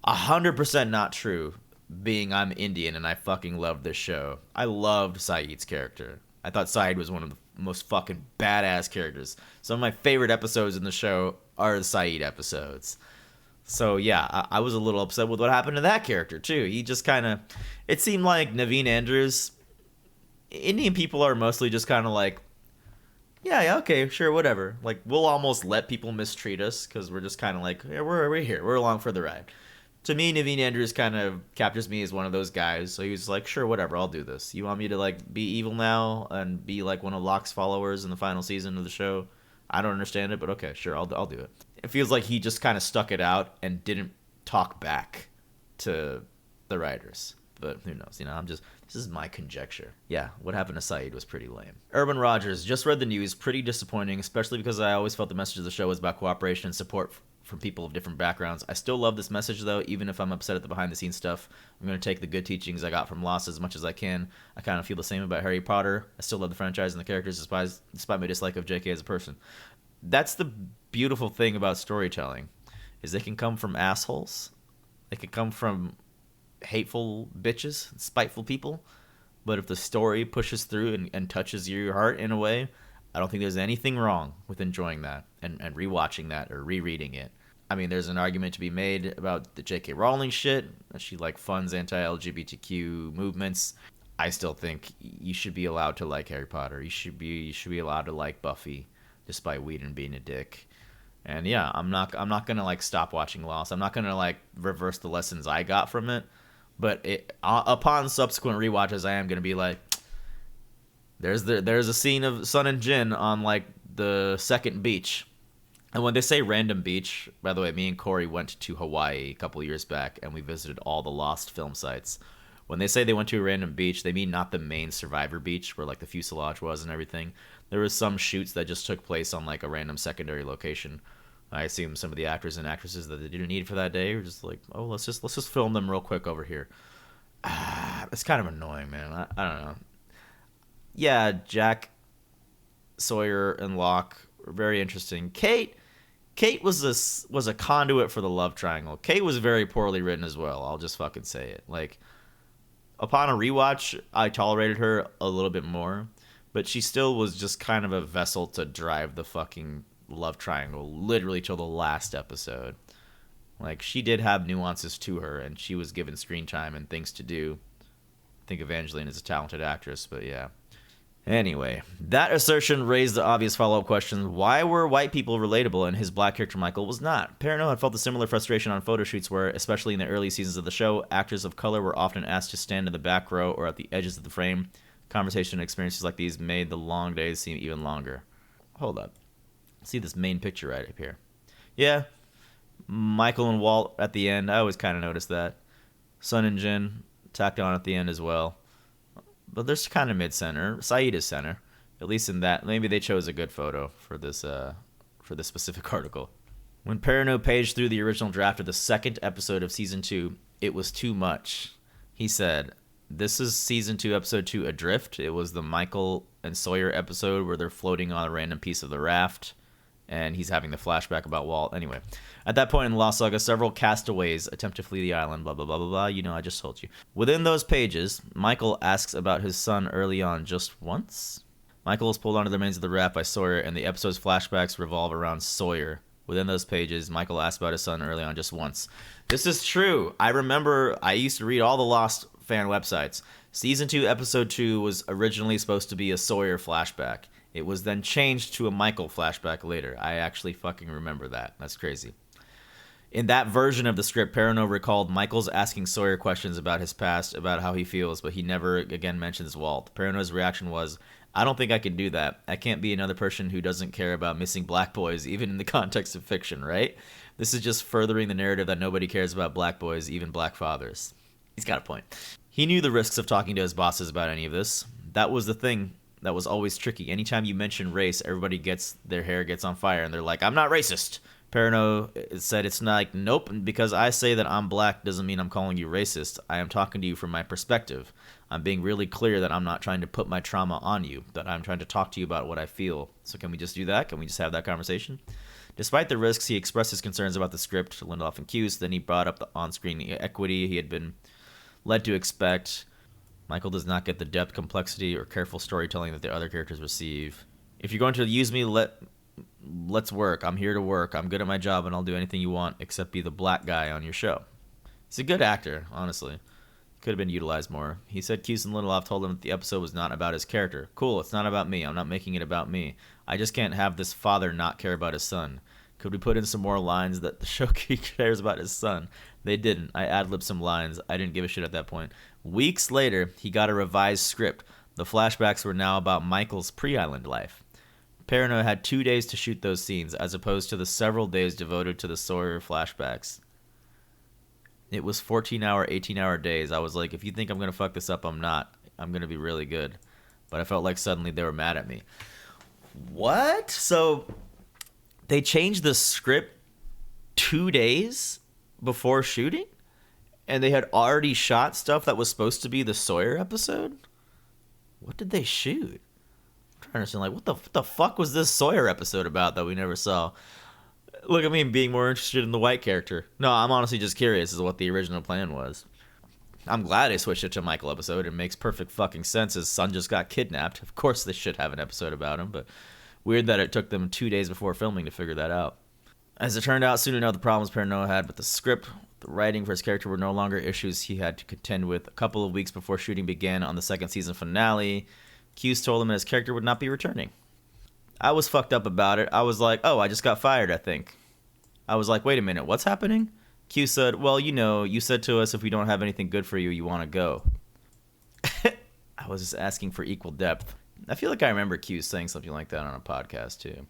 100% not true, being I'm Indian and I fucking loved this show. I loved Saeed's character. I thought Saeed was one of the most fucking badass characters. Some of my favorite episodes in the show are the Saeed episodes. So yeah, I was a little upset with what happened to that character too. He just kind of... It seemed like Naveen Andrews... Indian people are mostly just kind of like, yeah, okay, sure, whatever. Like, we'll almost let people mistreat us because we're just kind of like, yeah, we're here. We're along for the ride. To me, Naveen Andrews kind of captures me as one of those guys. So he was like, sure, whatever, I'll do this. You want me to, like, be evil now and be, like, one of Locke's followers in the final season of the show? I don't understand it, but okay, sure, I'll do it. It feels like he just kind of stuck it out and didn't talk back to the writers. But who knows, you know, this is my conjecture. Yeah, what happened to Saeed was pretty lame. Urban Rogers, just read the news, pretty disappointing, especially because I always felt the message of the show was about cooperation and support from people of different backgrounds. I still love this message, though, even if I'm upset at the behind-the-scenes stuff. I'm going to take the good teachings I got from Lost as much as I can. I kind of feel the same about Harry Potter. I still love the franchise and the characters despite my dislike of JK as a person. That's the beautiful thing about storytelling, is they can come from assholes. They can come from hateful bitches, spiteful people. But if the story pushes through and touches your heart in a way, I don't think there's anything wrong with enjoying that and rewatching that or rereading it. I mean, there's an argument to be made about the J.K. Rowling shit. She like funds anti-LGBTQ movements. I still think you should be allowed to like Harry Potter. You should be allowed to like Buffy, despite Whedon being a dick. And yeah, I'm not gonna like stop watching Lost. I'm not gonna like reverse the lessons I got from it. But upon subsequent rewatches, I am gonna be like, there's a scene of Sun and Jin on like the second beach, and when they say random beach, by the way, me and Corey went to Hawaii a couple years back, and we visited all the Lost film sites. When they say they went to a random beach, they mean not the main Survivor beach where like the fuselage was and everything. There was some shoots that just took place on like a random secondary location. I assume some of the actors and actresses that they didn't need for that day were just like, oh, let's just film them real quick over here. It's kind of annoying, man. I don't know. Yeah, Jack, Sawyer, and Locke were very interesting. Kate was a conduit for the love triangle. Kate was very poorly written as well. I'll just fucking say it. Like, upon a rewatch, I tolerated her a little bit more, but she still was just kind of a vessel to drive the fucking love triangle literally till the last episode. Like, she did have nuances to her, and she was given screen time and things to do. I think Evangeline is a talented actress, but yeah. Anyway, that assertion raised the obvious follow-up question: why were white people relatable and his black character Michael was not? Perrineau had felt a similar frustration on photo shoots where, especially in the early seasons of the show, actors of color were often asked to stand in the back row or at the edges of the frame. Conversation and experiences like these made the long days seem even longer. Hold up. See this main picture right up here. Yeah, Michael and Walt at the end. I always kind of noticed that. Sun and Jin tacked on at the end as well. But they're kind of mid-center. Saeed is center. At least in that. Maybe they chose a good photo for this specific article. When Perrineau paged through the original draft of the second episode of Season 2, it was too much. He said, This is season 2, episode 2, Adrift. It was the Michael and Sawyer episode where they're floating on a random piece of the raft, and he's having the flashback about Walt. Anyway, at that point in the Lost Saga, several castaways attempt to flee the island, blah, blah, blah, blah, blah. You know, I just told you. Within those pages, Michael asks about his son early on just once. Michael is pulled onto the remains of the raft by Sawyer, and the episode's flashbacks revolve around Sawyer. Within those pages, Michael asks about his son early on just once. This is true. I remember I used to read all the Lost fan websites. Season 2, episode 2 was originally supposed to be a Sawyer flashback. It was then changed to a Michael flashback later. I actually fucking remember that. That's crazy. In that version of the script, Perrineau recalled Michael's asking Sawyer questions about his past, about how he feels, but he never again mentions Walt. Perrineau's reaction was, I don't think I can do that. I can't be another person who doesn't care about missing black boys, even in the context of fiction, right? This is just furthering the narrative that nobody cares about black boys, even black fathers. He's got a point. He knew the risks of talking to his bosses about any of this. That was the thing that was always tricky. Anytime you mention race, everybody their hair gets on fire, and they're like, I'm not racist. Perrineau said it's not like, nope, because I say that I'm black doesn't mean I'm calling you racist. I am talking to you from my perspective. I'm being really clear that I'm not trying to put my trauma on you, that I'm trying to talk to you about what I feel. So can we just do that? Can we just have that conversation? Despite the risks, he expressed his concerns about the script to Lindelof and Cuse. Then he brought up the on-screen equity he had been led to expect. Michael does not get the depth, complexity, or careful storytelling that the other characters receive. If you're going to use me, let's work. I'm here to work. I'm good at my job, and I'll do anything you want except be the black guy on your show. He's a good actor, honestly. Could have been utilized more. He said Cuse and Lindelof told him that the episode was not about his character. Cool, it's not about me. I'm not making it about me. I just can't have this father not care about his son. Could we put in some more lines that the show cares about his son? They didn't. I ad-libbed some lines. I didn't give a shit at that point. Weeks later, he got a revised script. The flashbacks were now about Michael's pre-island life. Perrineau had 2 days to shoot those scenes, as opposed to the several days devoted to the Sawyer flashbacks. It was 14-hour, 18-hour days. I was like, if you think I'm going to fuck this up, I'm not. I'm going to be really good. But I felt like suddenly they were mad at me. What? So they changed the script 2 days before shooting? And they had already shot stuff that was supposed to be the Sawyer episode? What did they shoot? I'm trying to understand, like, what the fuck was this Sawyer episode about that we never saw? Look at me being more interested in the white character. No, I'm honestly just curious as to what the original plan was. I'm glad they switched it to a Michael episode. It makes perfect fucking sense. His son just got kidnapped. Of course they should have an episode about him, but weird that it took them 2 days before filming to figure that out. As it turned out, soon enough, the problems Perrineau had with the script, the writing for his character were no longer issues he had to contend with. A couple of weeks before shooting began on the second season finale, Cuse told him that his character would not be returning. I was fucked up about it. I was like, oh, I just got fired, I think. I was like, wait a minute, what's happening? Cuse said, well, you know, you said to us if we don't have anything good for you, you want to go. I was just asking for equal depth. I feel like I remember Cuse saying something like that on a podcast, too.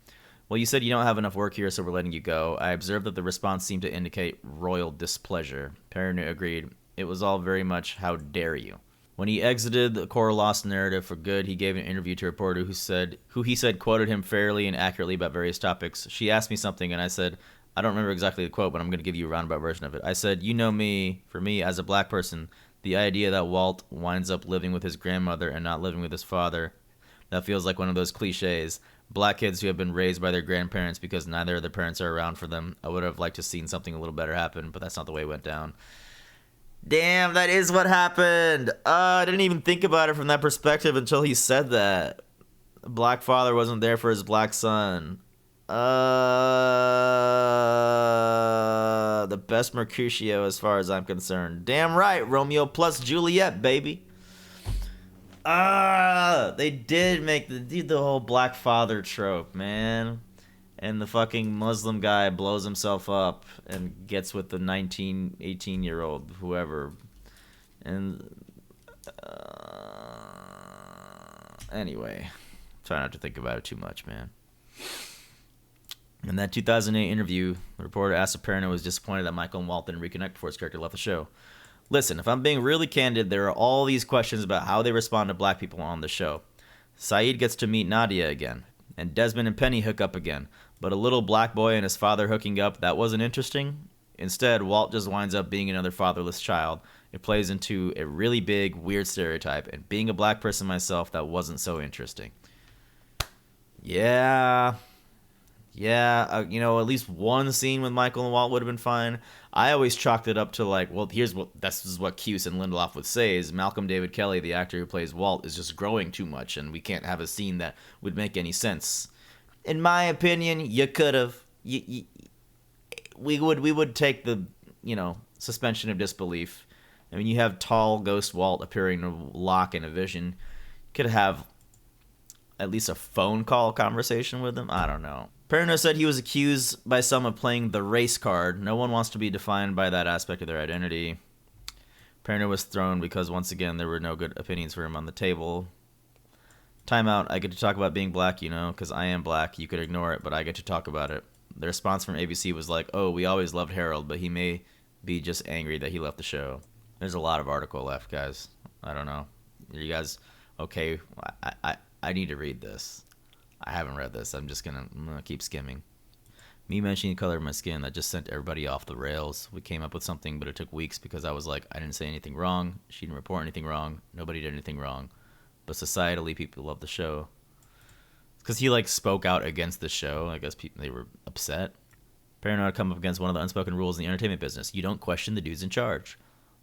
Well, you said you don't have enough work here, so we're letting you go. I observed that the response seemed to indicate royal displeasure. Perrineau agreed. It was all very much, how dare you. When he exited the core Lost narrative for good, he gave an interview to a reporter who he said quoted him fairly and accurately about various topics. She asked me something, and I said, I don't remember exactly the quote, but I'm going to give you a roundabout version of it. I said, you know me, for me, as a black person, the idea that Walt winds up living with his grandmother and not living with his father, that feels like one of those cliches. Black kids who have been raised by their grandparents because neither of their parents are around for them. I would have liked to have seen something a little better happen, but that's not the way it went down. Damn, that is what happened. I didn't even think about it from that perspective until he said that. The black father wasn't there for his black son. The best Mercutio as far as I'm concerned. Damn right, Romeo plus Juliet, baby. They did make the whole black father trope, man. And the fucking Muslim guy blows himself up and gets with the 19, 18-year-old, whoever. And, anyway. Try not to think about it too much, man. In that 2008 interview, the reporter asked if Perrineau was disappointed that Michael and Walt didn't reconnect before his character left the show. Listen, if I'm being really candid, there are all these questions about how they respond to black people on the show. Saeed gets to meet Nadia again, and Desmond and Penny hook up again. But a little black boy and his father hooking up, that wasn't interesting? Instead, Walt just winds up being another fatherless child. It plays into a really big, weird stereotype, and being a black person myself, that wasn't so interesting. Yeah, at least one scene with Michael and Walt would have been fine. I always chalked it up to like, well, this is what Cuse and Lindelof would say is Malcolm David Kelly, the actor who plays Walt, is just growing too much, and we can't have a scene that would make any sense. In my opinion, you could have. We would take the suspension of disbelief. I mean, you have tall ghost Walt appearing to Locke in a vision. Could have at least a phone call conversation with him. I don't know. Perrineau said he was accused by some of playing the race card. No one wants to be defined by that aspect of their identity. Perrineau was thrown because, once again, there were no good opinions for him on the table. Timeout. I get to talk about being black, because I am black. You could ignore it, but I get to talk about it. The response from ABC was like, oh, we always loved Harold, but he may be just angry that he left the show. There's a lot of article left, guys. I don't know. Are you guys okay? I need to read this. I haven't read this. I'm gonna keep skimming. Me mentioning the color of my skin, that just sent everybody off the rails. We came up with something, but it took weeks because I was like, I didn't say anything wrong. She didn't report anything wrong. Nobody did anything wrong. But societally, people love the show. Because he spoke out against the show. I guess they were upset. Perrineau had come up against one of the unspoken rules in the entertainment business. You don't question the dudes in charge.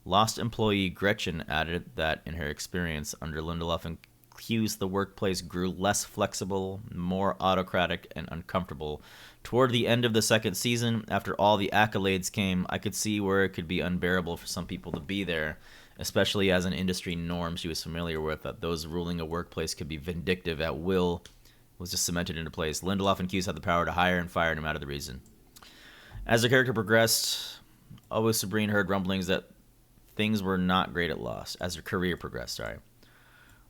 Lost employee Gretchen added that in her experience under Lindelof and Cuse, the workplace grew less flexible, more autocratic, and uncomfortable. Toward the end of the second season, after all the accolades came, I could see where it could be unbearable for some people to be there, especially as an industry norm she was familiar with, that those ruling a workplace could be vindictive at will was just cemented into place. Lindelof and Cuse had the power to hire and fire no matter the reason. As her character progressed, always Sabrine heard rumblings that things were not great at Lost. As her career progressed,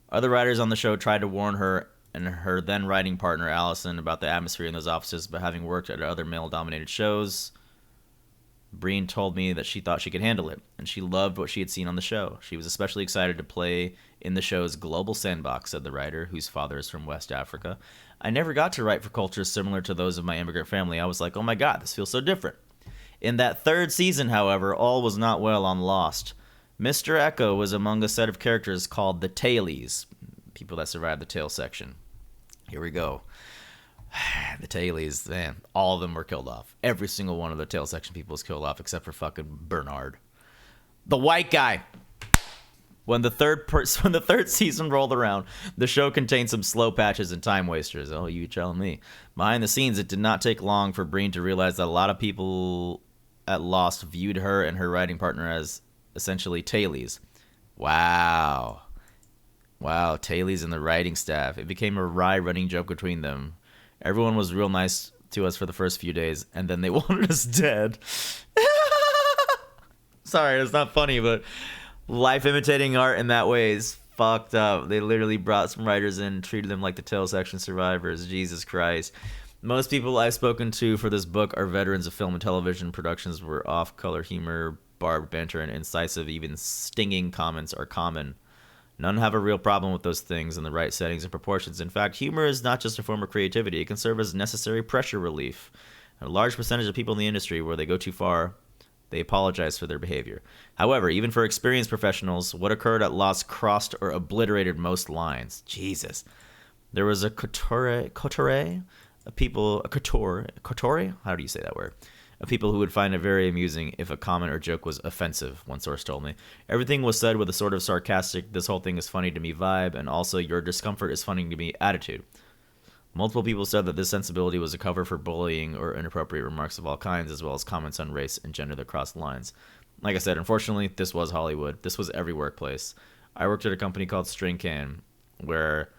Other writers on the show tried to warn her and her then writing partner, Allison, about the atmosphere in those offices, but having worked at other male-dominated shows, Breen told me that she thought she could handle it, and she loved what she had seen on the show. She was especially excited to play in the show's global sandbox, said the writer, whose father is from West Africa. I never got to write for cultures similar to those of my immigrant family. I was like, oh my god, this feels so different. In that third season, however, all was not well on Lost. Mr. Echo was among a set of characters called the Tailies, people that survived the tail section. Here we go. The Tailies, man, all of them were killed off. Every single one of the tail section people was killed off except for fucking Bernard. The white guy. When the third season rolled around, the show contained some slow patches and time wasters. Oh, you telling me. Behind the scenes, it did not take long for Breen to realize that a lot of people at Lost viewed her and her writing partner as essentially tailies. Wow, tailies and the writing staff. It became a wry running joke between them. Everyone was real nice to us for the first few days, and then they wanted us dead. Sorry, it's not funny, but life imitating art in that way is fucked up. They literally brought some writers in, treated them like the tail section survivors. Jesus Christ. Most people I've spoken to for this book are veterans of film and television productions where off-color humor, barbed banter, and incisive, even stinging comments are common. None have a real problem with those things in the right settings and proportions. In fact, humor is not just a form of creativity. It can serve as necessary pressure relief. A large percentage of people in the industry, where they go too far, they apologize for their behavior. However, even for experienced professionals, what occurred at Lost crossed or obliterated most lines. Jesus. There was a couture? How do you say that word? Of people who would find it very amusing if a comment or joke was offensive, one source told me. Everything was said with a sort of sarcastic, this whole thing is funny to me vibe, and also your discomfort is funny to me attitude. Multiple people said that this sensibility was a cover for bullying or inappropriate remarks of all kinds, as well as comments on race and gender that crossed lines. Like I said, unfortunately, this was Hollywood. This was every workplace. I worked at a company called String Can, where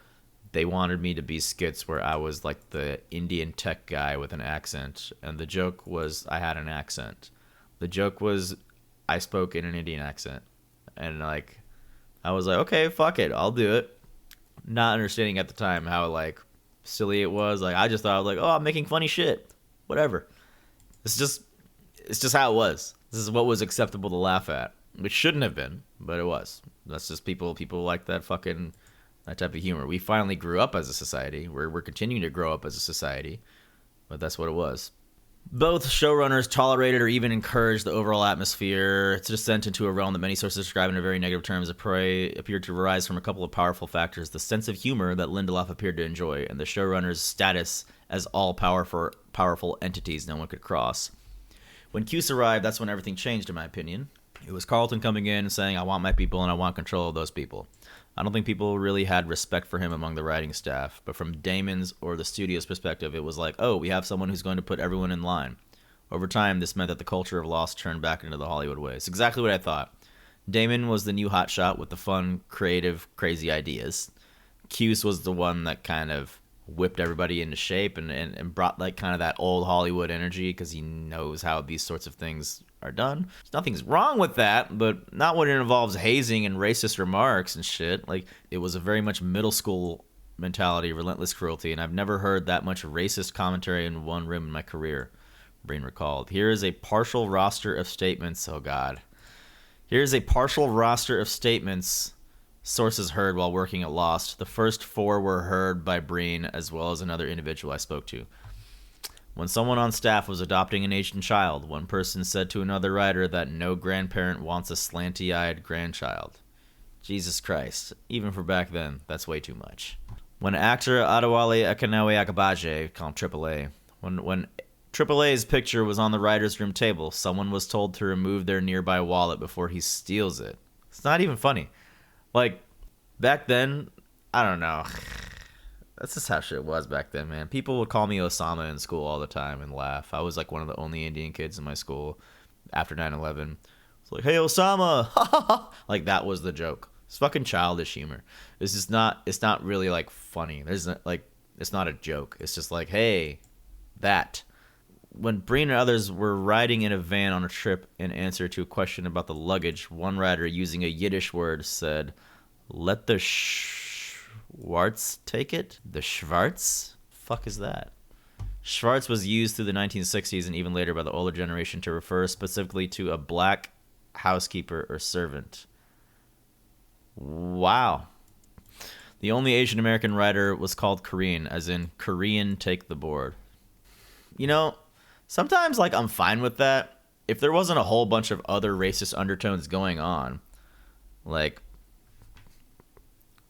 they wanted me to be skits where I was like the Indian tech guy with an accent. And the joke was I had an accent. The joke was I spoke in an Indian accent. And I was like, okay, fuck it. I'll do it. Not understanding at the time how silly it was. I just thought I was oh, I'm making funny shit. Whatever. It's just how it was. This is what was acceptable to laugh at. Which shouldn't have been, but it was. That's just people like that type of humor. We finally grew up as a society. We're continuing to grow up as a society, but that's what it was. Both showrunners tolerated or even encouraged the overall atmosphere. Its descent into a realm that many sources describe in very negative terms of prey appeared to arise from a couple of powerful factors: the sense of humor that Lindelof appeared to enjoy, and the showrunners' status as all powerful entities no one could cross. When Cuse arrived, that's when everything changed, in my opinion. It was Carlton coming in and saying, "I want my people and I want control of those people." I don't think people really had respect for him among the writing staff, but from Damon's or the studio's perspective, it was like, oh, we have someone who's going to put everyone in line. Over time, this meant that the culture of Lost turned back into the Hollywood way. It's exactly what I thought. Damon was the new hotshot with the fun, creative, crazy ideas. Cuse was the one that kind of whipped everybody into shape and brought like kind of that old Hollywood energy because he knows how these sorts of things are done. Nothing's wrong with that, but not when it involves hazing and racist remarks and shit. Like, it was a very much middle school mentality, relentless cruelty, and I've never heard that much racist commentary in one room in my career, Breen recalled. Here is a partial roster of statements. Oh, God. Here's a partial roster of statements sources heard while working at Lost. The first 4 were heard by Breen as well as another individual I spoke to. When someone on staff was adopting an Asian child, one person said to another writer that no grandparent wants a slanty-eyed grandchild. Jesus Christ. Even for back then, that's way too much. When actor Adewale Akinowe Akabaje, called AAA, when AAA's picture was on the writer's room table, someone was told to remove their nearby wallet before he steals it. It's not even funny. Like, back then, I don't know. That's just how shit was back then, man. People would call me Osama in school all the time and laugh. I was like one of the only Indian kids in my school after 9/11. It's like, hey, Osama! Like, that was the joke. It's fucking childish humor. It's not really, like, funny. It's not a joke. It's just like, hey, that. When Breen and others were riding in a van on a trip in answer to a question about the luggage, one writer, using a Yiddish word, said, "Let the Schwartz take it?" The Schwartz? Fuck is that? Schwartz was used through the 1960s and even later by the older generation to refer specifically to a black housekeeper or servant. Wow. The only Asian American writer was called Korean, as in Korean take the board. You know, sometimes, like, I'm fine with that. If there wasn't a whole bunch of other racist undertones going on, like,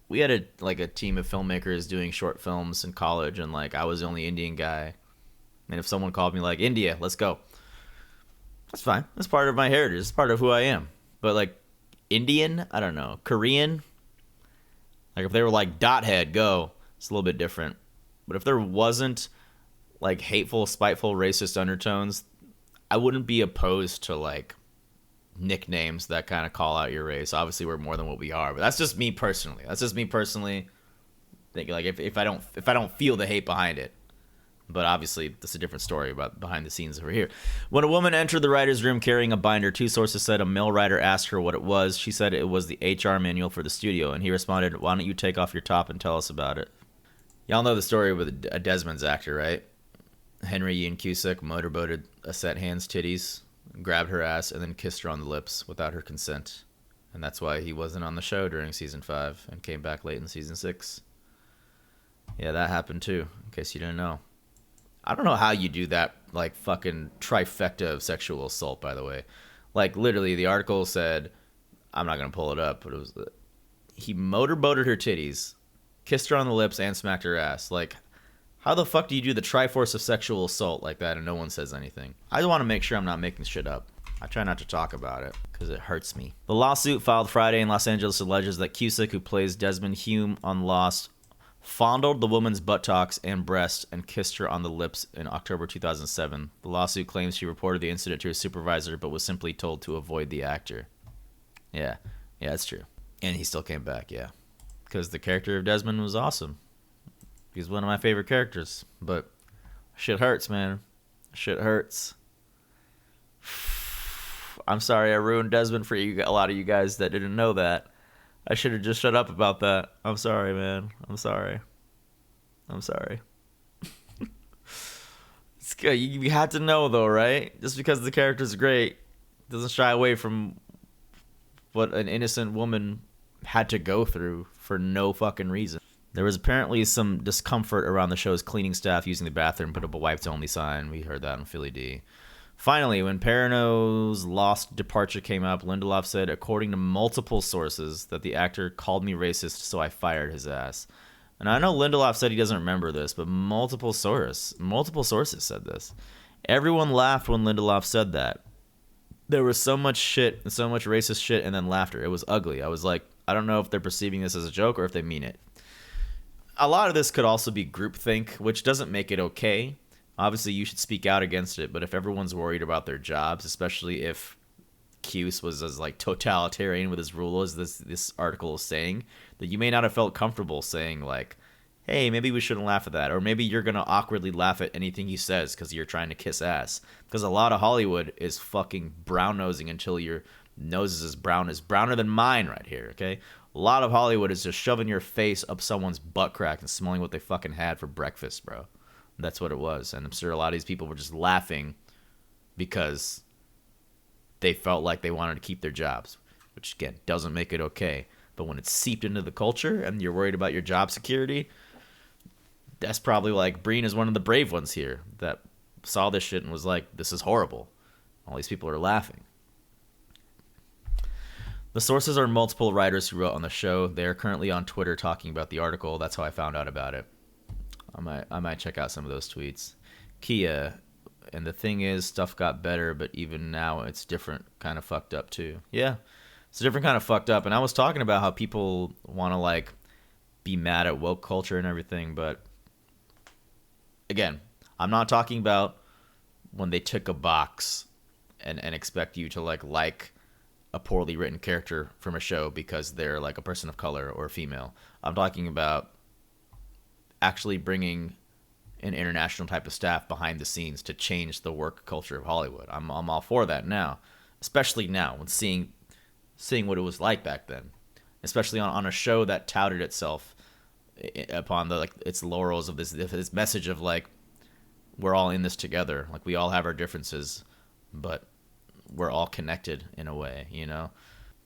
we had a team of filmmakers doing short films in college, and, like, I was the only Indian guy. And if someone called me, like, India, let's go. That's fine. That's part of my heritage. It's part of who I am. But, like, Indian? I don't know. Korean? Like, if they were like, dot head, go. It's a little bit different. But if there wasn't, like, hateful, spiteful, racist undertones, I wouldn't be opposed to, like, nicknames that kind of call out your race. Obviously, we're more than what we are, but that's just me personally. Thinking, like, if I don't feel the hate behind it. But obviously, that's a different story about behind the scenes over here. When a woman entered the writer's room carrying a binder, 2 sources said a male writer asked her what it was. She said it was the HR manual for the studio, and he responded, "Why don't you take off your top and tell us about it?" Y'all know the story with a Desmond's actor, right? Henry Ian Cusick motorboated a set hand's titties, grabbed her ass, and then kissed her on the lips without her consent. And that's why he wasn't on the show during season 5 and came back late in season 6. Yeah, that happened too, in case you didn't know. I don't know how you do that, like, fucking trifecta of sexual assault, by the way. Like, literally, the article said, I'm not going to pull it up, but it was, he motorboated her titties, kissed her on the lips, and smacked her ass. Like, how the fuck do you do the triforce of sexual assault like that and no one says anything? I want to make sure I'm not making shit up. I try not to talk about it because it hurts me. The lawsuit filed Friday in Los Angeles alleges that Cusick, who plays Desmond Hume on Lost, fondled the woman's buttocks and breast and kissed her on the lips in October 2007. The lawsuit claims she reported the incident to her supervisor but was simply told to avoid the actor. Yeah, that's true. And he still came back, yeah. Because the character of Desmond was awesome. He's one of my favorite characters. But shit hurts, man. Shit hurts. I'm sorry I ruined Desmond for you, a lot of you guys that didn't know that. I should have just shut up about that. I'm sorry, man. I'm sorry. It's good. You had to know, though, right? Just because the character's great doesn't shy away from what an innocent woman had to go through for no fucking reason. There was apparently some discomfort around the show's cleaning staff using the bathroom, put up a wipes only sign. We heard that on Philly D. Finally, when Perrineau's lost departure came up, Lindelof said, according to multiple sources, that the actor called me racist, so I fired his ass. And I know Lindelof said he doesn't remember this, but multiple sources said this. Everyone laughed when Lindelof said that. There was so much shit, and so much racist shit, and then laughter. It was ugly. I was like, I don't know if they're perceiving this as a joke or if they mean it. A lot of this could also be groupthink, which doesn't make it okay. Obviously, you should speak out against it, but if everyone's worried about their jobs, especially if Cuse was as like totalitarian with his rule as this article is saying, that you may not have felt comfortable saying like, hey, maybe we shouldn't laugh at that, or maybe you're gonna awkwardly laugh at anything he says because you're trying to kiss ass. Because a lot of Hollywood is fucking brown nosing until your nose is browner than mine right here. Okay, a lot of Hollywood is just shoving your face up someone's butt crack and smelling what they fucking had for breakfast, bro. That's what it was. And I'm sure a lot of these people were just laughing because they felt like they wanted to keep their jobs, which, again, doesn't make it okay. But when it's seeped into the culture and you're worried about your job security, that's probably like Breen is one of the brave ones here that saw this shit and was like, this is horrible. All these people are laughing. The sources are multiple writers who wrote on the show. They are currently on Twitter talking about the article. That's how I found out about it. I might check out some of those tweets. Kia, and the thing is, stuff got better, but even now it's different, kind of fucked up too. Yeah, it's a different kind of fucked up. And I was talking about how people want to like be mad at woke culture and everything, but again, I'm not talking about when they tick a box and expect you to like a poorly written character from a show because they're like a person of color or female. I'm talking about actually bringing an international type of staff behind the scenes to change the work culture of Hollywood. I'm all for that now, especially now when seeing what it was like back then, especially on a show that touted itself upon the like its laurels of this message of like we're all in this together, like we all have our differences, but we're all connected in a way, you know.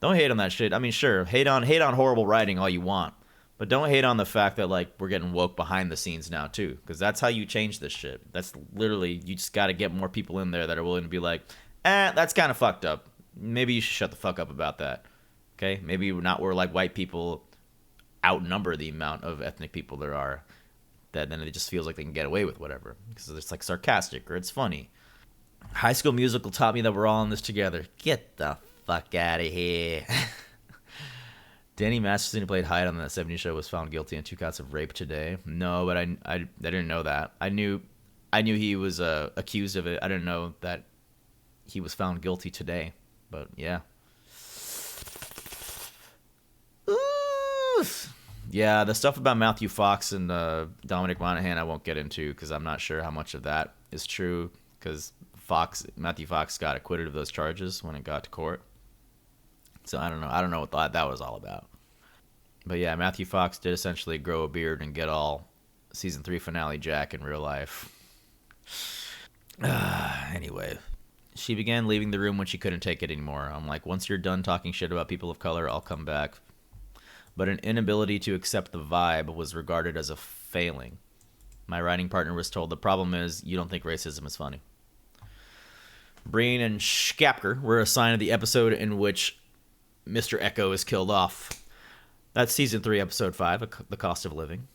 Don't hate on that shit. I mean, sure, hate on horrible writing all you want. But don't hate on the fact that, like, we're getting woke behind the scenes now, too. Because that's how you change this shit. That's literally, you just got to get more people in there that are willing to be like, that's kind of fucked up. Maybe you should shut the fuck up about that. Okay? Maybe not where, like, white people outnumber the amount of ethnic people there are. That then it just feels like they can get away with whatever. Because it's, like, sarcastic or it's funny. High School Musical taught me that we're all in this together. Get the fuck out of here. Danny Masterson, who played Hyde on that 70s show, was found guilty on 2 counts of rape today. No, but I didn't know that. I knew he was accused of it. I didn't know that he was found guilty today. But yeah. Oof. Yeah, the stuff about Matthew Fox and Dominic Monaghan I won't get into because I'm not sure how much of that is true because Matthew Fox got acquitted of those charges when it got to court. So I don't know what that was all about. But yeah, Matthew Fox did essentially grow a beard and get all season 3 finale Jack in real life. Anyway, she began leaving the room when she couldn't take it anymore. I'm like, once you're done talking shit about people of color, I'll come back. But an inability to accept the vibe was regarded as a failing. My writing partner was told the problem is you don't think racism is funny. Breen and Schapker were assigned the episode in which Mr. Echo is killed off. That's season 3, episode 5, The Cost of Living.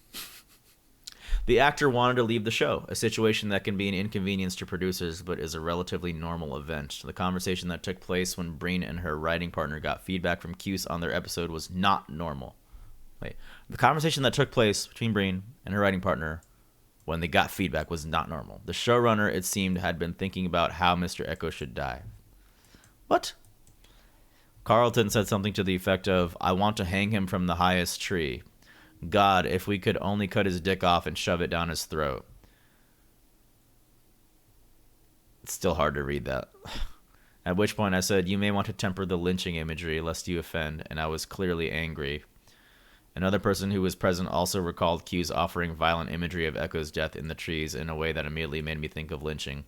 The actor wanted to leave the show, a situation that can be an inconvenience to producers, but is a relatively normal event. The conversation that took place when Breen and her writing partner got feedback from Cuse on their episode was not normal. The conversation that took place between Breen and her writing partner when they got feedback was not normal. The showrunner, it seemed, had been thinking about how Mr. Echo should die. What? Carlton said something to the effect of, I want to hang him from the highest tree. God, if we could only cut his dick off and shove it down his throat. It's still hard to read that. At which point I said, you may want to temper the lynching imagery lest you offend, and I was clearly angry. Another person who was present also recalled Cuse offering violent imagery of Echo's death in the trees in a way that immediately made me think of lynching.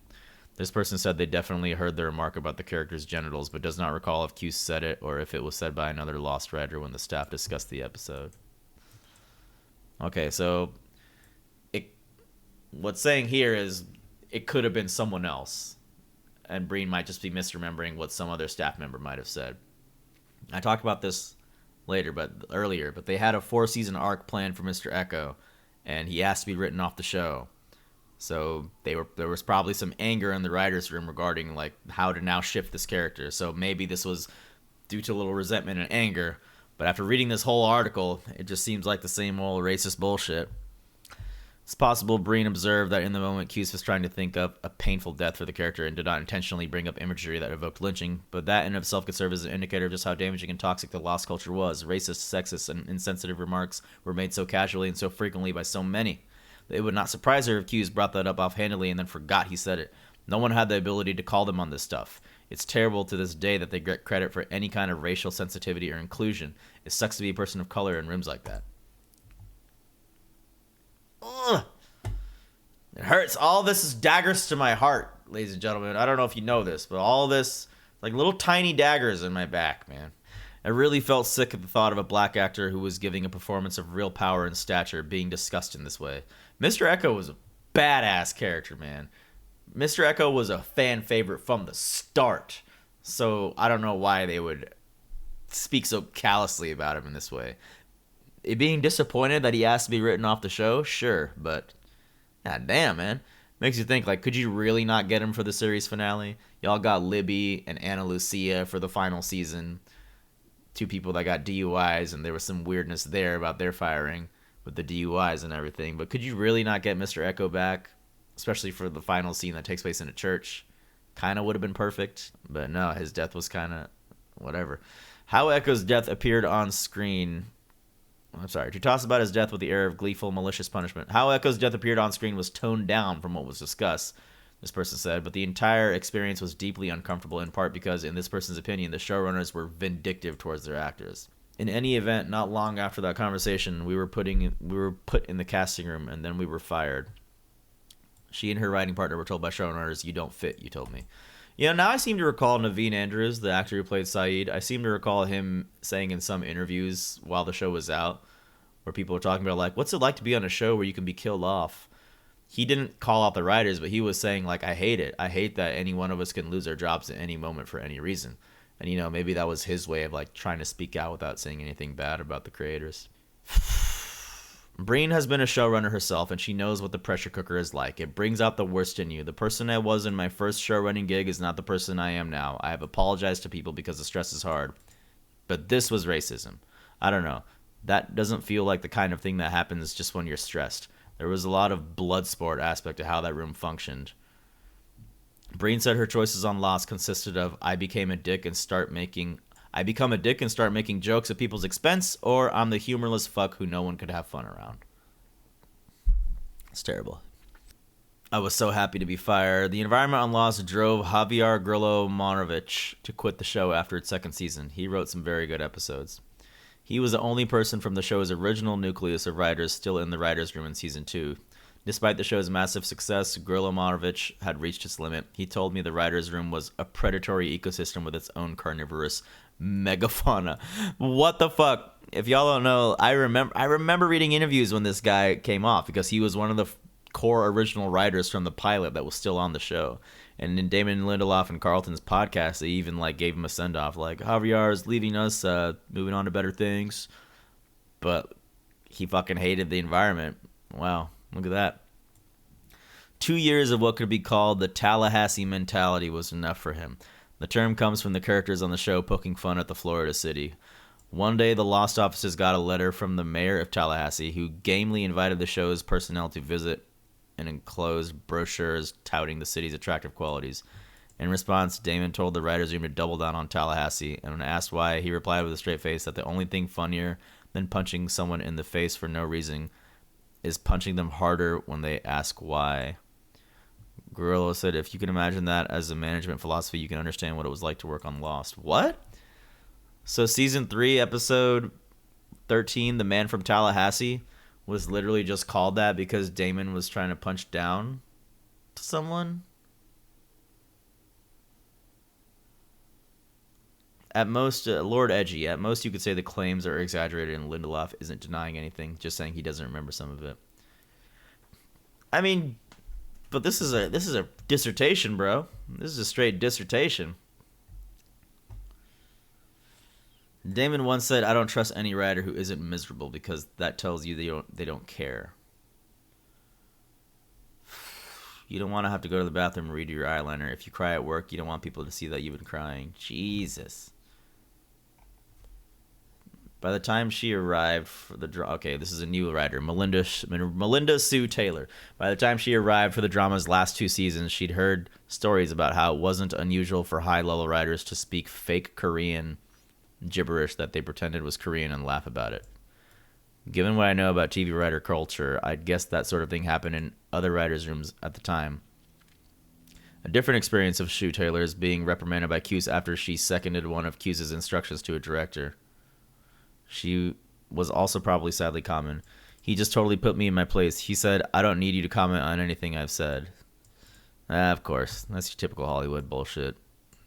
This person said they definitely heard the remark about the character's genitals, but does not recall if Cuse said it or if it was said by another Lost writer when the staff discussed the episode. Okay, so it what's saying here is it could have been someone else, and Breen might just be misremembering what some other staff member might have said. I talked about this earlier, but they had a 4-season arc planned for Mr. Echo, and he asked to be written off the show. So there was probably some anger in the writers' room regarding like how to now shift this character. So maybe this was due to a little resentment and anger. But after reading this whole article, it just seems like the same old racist bullshit. It's possible Breen observed that in the moment Cuse was trying to think up a painful death for the character and did not intentionally bring up imagery that evoked lynching, but that in itself could serve as an indicator of just how damaging and toxic the Lost culture was. Racist, sexist, and insensitive remarks were made so casually and so frequently by so many. It would not surprise her if Cuse brought that up offhandedly and then forgot he said it. No one had the ability to call them on this stuff. It's terrible to this day that they get credit for any kind of racial sensitivity or inclusion. It sucks to be a person of color in rooms like that. Ugh. It hurts. All this is daggers to my heart, ladies and gentlemen. I don't know if you know this, but all this, like little tiny daggers in my back, man. I really felt sick at the thought of a black actor who was giving a performance of real power and stature being discussed in this way. Mr. Echo was a badass character, man. Mr. Echo was a fan favorite from the start. So I don't know why they would speak so callously about him in this way. It being disappointed that he asked to be written off the show, sure, but god damn, man. Makes you think, like, could you really not get him for the series finale? Y'all got Libby and Ana Lucia for the final season. 2 people that got DUIs, and there was some weirdness there about their firing with the DUIs and everything. But could you really not get Mr. Echo back? Especially for the final scene that takes place in a church. Kind of would have been perfect, but no, his death was kind of whatever. How Echo's death appeared on screen... I'm sorry. To toss about his death with the air of gleeful, malicious punishment. How Echo's death appeared on screen was toned down from what was discussed, this person said, but the entire experience was deeply uncomfortable, in part because, in this person's opinion, the showrunners were vindictive towards their actors. In any event, not long after that conversation, we were put in the casting room, and then we were fired. She and her writing partner were told by showrunners, "You don't fit," you told me. You know, now I seem to recall Naveen Andrews, the actor who played Saeed, I seem to recall him saying in some interviews while the show was out, where people were talking about, like, what's it like to be on a show where you can be killed off? He didn't call out the writers, but he was saying, like, I hate it. I hate that any one of us can lose our jobs at any moment for any reason. And, you know, maybe that was his way of, like, trying to speak out without saying anything bad about the creators. Breen has been a showrunner herself, and she knows what the pressure cooker is like. It brings out the worst in you. The person I was in my first showrunning gig is not the person I am now. I have apologized to people because the stress is hard. But this was racism. I don't know. That doesn't feel like the kind of thing that happens just when you're stressed. There was a lot of blood sport aspect to how that room functioned. Breen said her choices on Lost consisted of I become a dick and start making jokes at people's expense, or I'm the humorless fuck who no one could have fun around. It's terrible. I was so happy to be fired. The environment on Lost drove Javier Grillo Monovich to quit the show after its 2nd season. He wrote some very good episodes. He was the only person from the show's original nucleus of writers still in the writer's room in season 2. Despite the show's massive success, Grillo Monovich had reached its limit. He told me the writer's room was a predatory ecosystem with its own carnivorous megafauna. What the fuck? If y'all don't know, I remember reading interviews when this guy came off, because he was one of the core original writers from the pilot that was still on the show. And in Damon Lindelof and Carlton's podcast, they even like gave him a send off, like Javier is leaving us, moving on to better things. But he fucking hated the environment. Wow, look at that. 2 years of what could be called the Tallahassee mentality was enough for him. The term comes from the characters on the show poking fun at the Florida city. One day, the Lost officers got a letter from the mayor of Tallahassee, who gamely invited the show's personnel to visit and enclosed brochures touting the city's attractive qualities. In response, Damon told the writers' room to double down on Tallahassee, and when asked why, he replied with a straight face that the only thing funnier than punching someone in the face for no reason is punching them harder when they ask why. Grillo said, if you can imagine that as a management philosophy, you can understand what it was like to work on Lost. What? So season 3, episode 13, The Man from Tallahassee, was literally just called that because Damon was trying to punch down to someone? At most, Lord Edgy, at most you could say the claims are exaggerated and Lindelof isn't denying anything, just saying he doesn't remember some of it. I mean, but this is a dissertation, bro. This is a straight dissertation. Damon once said, "I don't trust any writer who isn't miserable because that tells you they don't care." You don't want to have to go to the bathroom and redo your eyeliner. If you cry at work, you don't want people to see that you've been crying. Jesus. By the time she arrived for the drama, okay, this is a new writer, Melinda Sue Taylor. By the time she arrived for the drama's last 2 seasons, she'd heard stories about how it wasn't unusual for high-level writers to speak fake Korean gibberish that they pretended was Korean and laugh about it. Given what I know about TV writer culture, I'd guess that sort of thing happened in other writers' rooms at the time. A different experience of Sue Taylor is being reprimanded by Cuse after she seconded one of Cuse's instructions to a director. She was also probably sadly common. He just totally put me in my place. He said, "I don't need you to comment on anything I've said." Of course. That's your typical Hollywood bullshit.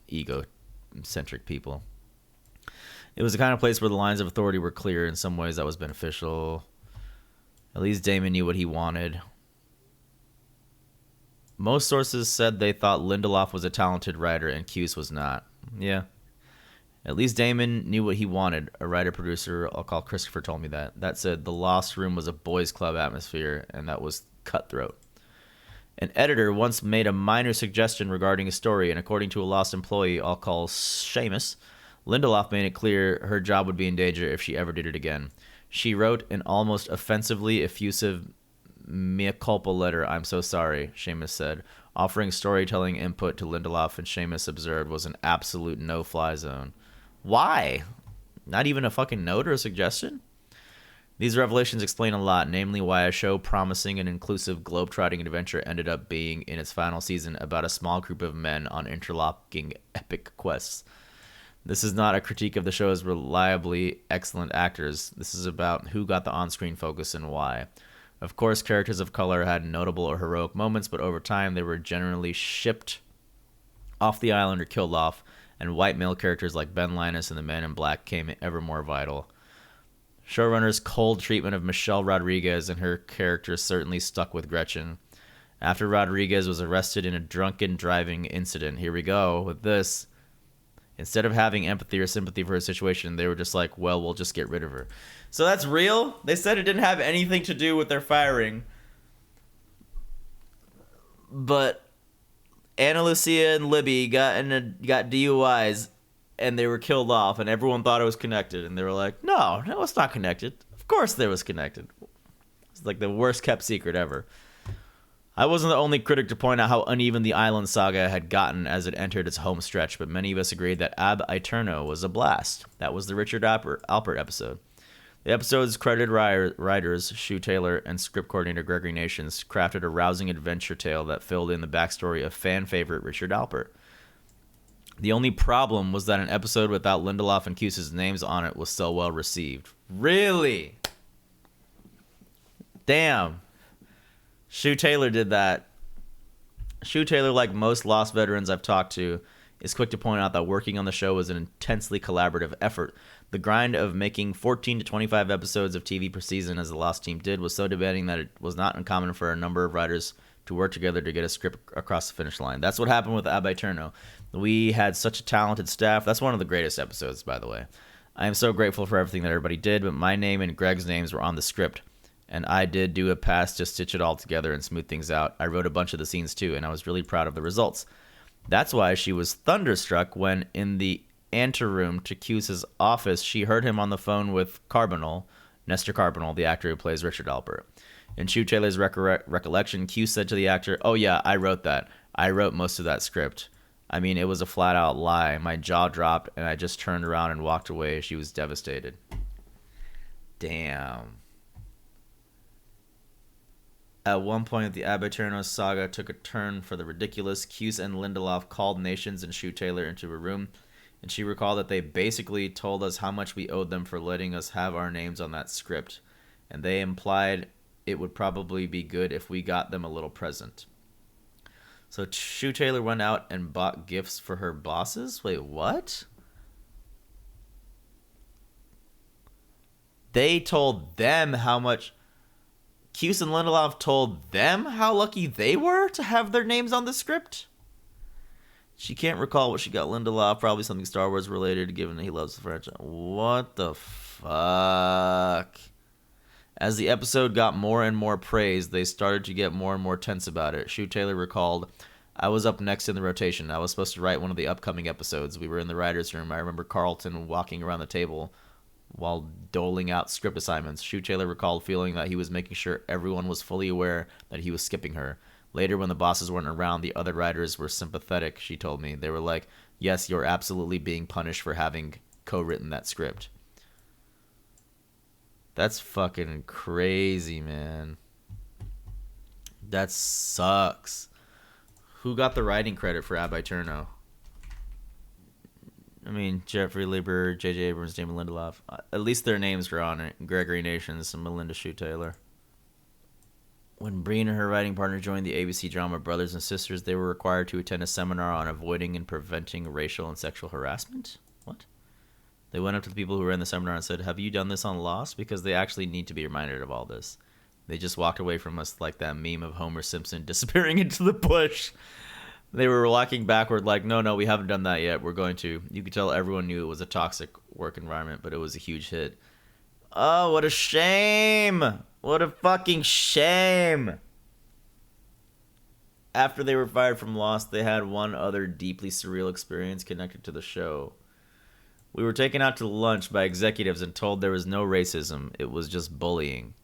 Ego-centric people. It was the kind of place where the lines of authority were clear. In some ways, that was beneficial. At least Damon knew what he wanted. Most sources said they thought Lindelof was a talented writer and Cuse was not. Yeah. At least Damon knew what he wanted. A writer-producer I'll call Christopher told me that. That said, the Lost Room was a boys' club atmosphere, and that was cutthroat. An editor once made a minor suggestion regarding a story, and according to a Lost employee I'll call Seamus, Lindelof made it clear her job would be in danger if she ever did it again. She wrote an almost offensively effusive mea culpa letter, "I'm so sorry," Seamus said. Offering storytelling input to Lindelof, and Seamus observed, was an absolute no-fly zone. Why? Not even a fucking note or a suggestion? These revelations explain a lot, namely why a show promising an inclusive globe-trotting adventure ended up being, in its final season, about a small group of men on interlocking epic quests. This is not a critique of the show's reliably excellent actors. This is about who got the on-screen focus and why. Of course, characters of color had notable or heroic moments, but over time they were generally shipped off the island or killed off, and white male characters like Ben Linus and the Man in Black came ever more vital. Showrunner's cold treatment of Michelle Rodriguez and her character certainly stuck with Gretchen. After Rodriguez was arrested in a drunken driving incident, here we go with this. Instead of having empathy or sympathy for her situation, they were just like, well, we'll just get rid of her. So that's real? They said it didn't have anything to do with their firing. But Ana Lucia and Libby got DUIs and they were killed off and everyone thought it was connected. And they were like, no, it's not connected. Of course it was connected. It's like the worst kept secret ever. I wasn't the only critic to point out how uneven the Island Saga had gotten as it entered its home stretch, but many of us agreed that Ab Aeterno was a blast. That was the Richard Alpert episode. The episode's credited writers, Sue Taylor and script coordinator Gregory Nations, crafted a rousing adventure tale that filled in the backstory of fan favorite Richard Alpert. The only problem was that an episode without Lindelof and Cuse's names on it was so well received. Really? Damn. Sue Taylor did that. Sue Taylor, like most Lost veterans I've talked to, is quick to point out that working on the show was an intensely collaborative effort. The grind of making 14 to 25 episodes of TV per season, as the Lost team did, was so demanding that it was not uncommon for a number of writers to work together to get a script across the finish line. That's what happened with Ab Aeterno. We had such a talented staff. That's one of the greatest episodes, by the way. I am so grateful for everything that everybody did, but my name and Greg's names were on the script. And I did do a pass to stitch it all together and smooth things out. I wrote a bunch of the scenes too, and I was really proud of the results. That's why she was thunderstruck when, in the anteroom to Cuse's office, she heard him on the phone with Carbonell, Nestor Carbonell, the actor who plays Richard Alpert. In Sue Taylor's recollection, Cuse said to the actor, "Oh yeah, I wrote that. I wrote most of that script. I mean, it was a flat-out lie. My jaw dropped, and I just turned around and walked away." She was devastated. Damn. At one point, the Ab Aeterno saga took a turn for the ridiculous. Cuse and Lindelof called Nations and Sue Taylor into a room, and she recalled that they basically told us how much we owed them for letting us have our names on that script, and they implied it would probably be good if we got them a little present. So Sue Taylor went out and bought gifts for her bosses? Wait, what? they told them how much. Cuse and Lindelof told them how lucky they were to have their names on the script. She can't recall what she got Lindelof. Probably something Star Wars related, given that he loves the franchise. What the fuck? As the episode got more and more praise, they started to get more and more tense about it. Shoe Taylor recalled, I was up next in the rotation. I was supposed to write one of the upcoming episodes. We were in the writer's room. I remember Carlton walking around the table while doling out script assignments. Shoe Taylor recalled feeling that he was making sure everyone was fully aware that he was skipping her. Later, when the bosses weren't around, the other writers were sympathetic, she told me. They were like, yes, you're absolutely being punished for having co-written that script. That's fucking crazy, man. That sucks. Who got the writing credit for Ab Aeterno? I mean, Jeffrey Lieber, J.J. Abrams, Damon Lindelof. At least their names were on it. Gregory Nations and Melinda Shoe Taylor. When Bree and her writing partner joined the ABC drama Brothers and Sisters, they were required to attend a seminar on avoiding and preventing racial and sexual harassment. What? They went up to the people who were in the seminar and said, have you done this on Lost? Because they actually need to be reminded of all this. They just walked away from us like that meme of Homer Simpson disappearing into the bush. They were walking backward like, no, we haven't done that yet. We're going to. You could tell everyone knew it was a toxic work environment, but it was a huge hit. Oh, what a shame. What a fucking shame. After they were fired from Lost, they had one other deeply surreal experience connected to the show. We were taken out to lunch by executives and told there was no racism. It was just bullying.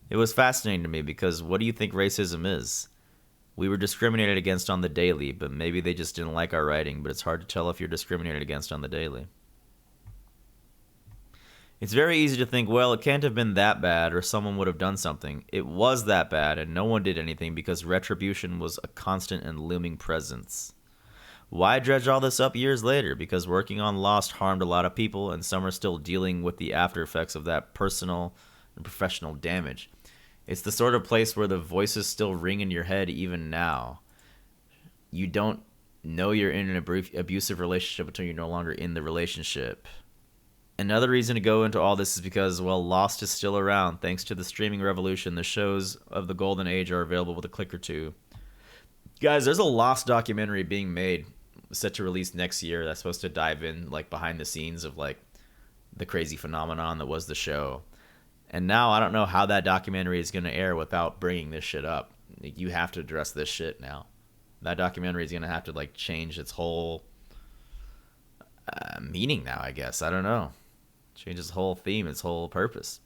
It was fascinating to me because what do you think racism is? We were discriminated against on the daily, but maybe they just didn't like our writing, but it's hard to tell if you're discriminated against on the daily. It's very easy to think, well, it can't have been that bad or someone would have done something. It was that bad and no one did anything because retribution was a constant and looming presence. Why dredge all this up years later? Because working on Lost harmed a lot of people and some are still dealing with the after effects of that personal and professional damage. It's the sort of place where the voices still ring in your head even now. You don't know you're in an abusive relationship until you're no longer in the relationship. Another reason to go into all this is because, well, Lost is still around. Thanks to the streaming revolution, the shows of the golden age are available with a click or two. Guys, there's a Lost documentary being made, set to release next year, that's supposed to dive in, like, behind the scenes of, like, the crazy phenomenon that was the show. And now I don't know how that documentary is going to air without bringing this shit up. You have to address this shit now. That documentary is going to have to, like, change its whole meaning now, I guess. I don't know. Change its whole theme, its whole purpose.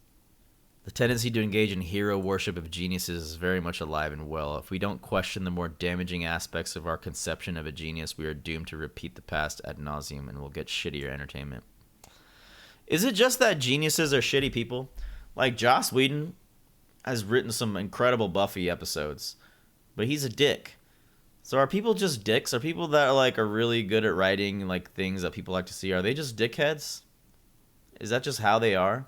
The tendency to engage in hero worship of geniuses is very much alive and well. If we don't question the more damaging aspects of our conception of a genius, we are doomed to repeat the past ad nauseum and will get shittier entertainment. Is it just that geniuses are shitty people? Like, Joss Whedon has written some incredible Buffy episodes, but he's a dick. So are people just dicks? Are people that are really good at writing like things that people like to see, are they just dickheads? Is that just how they are?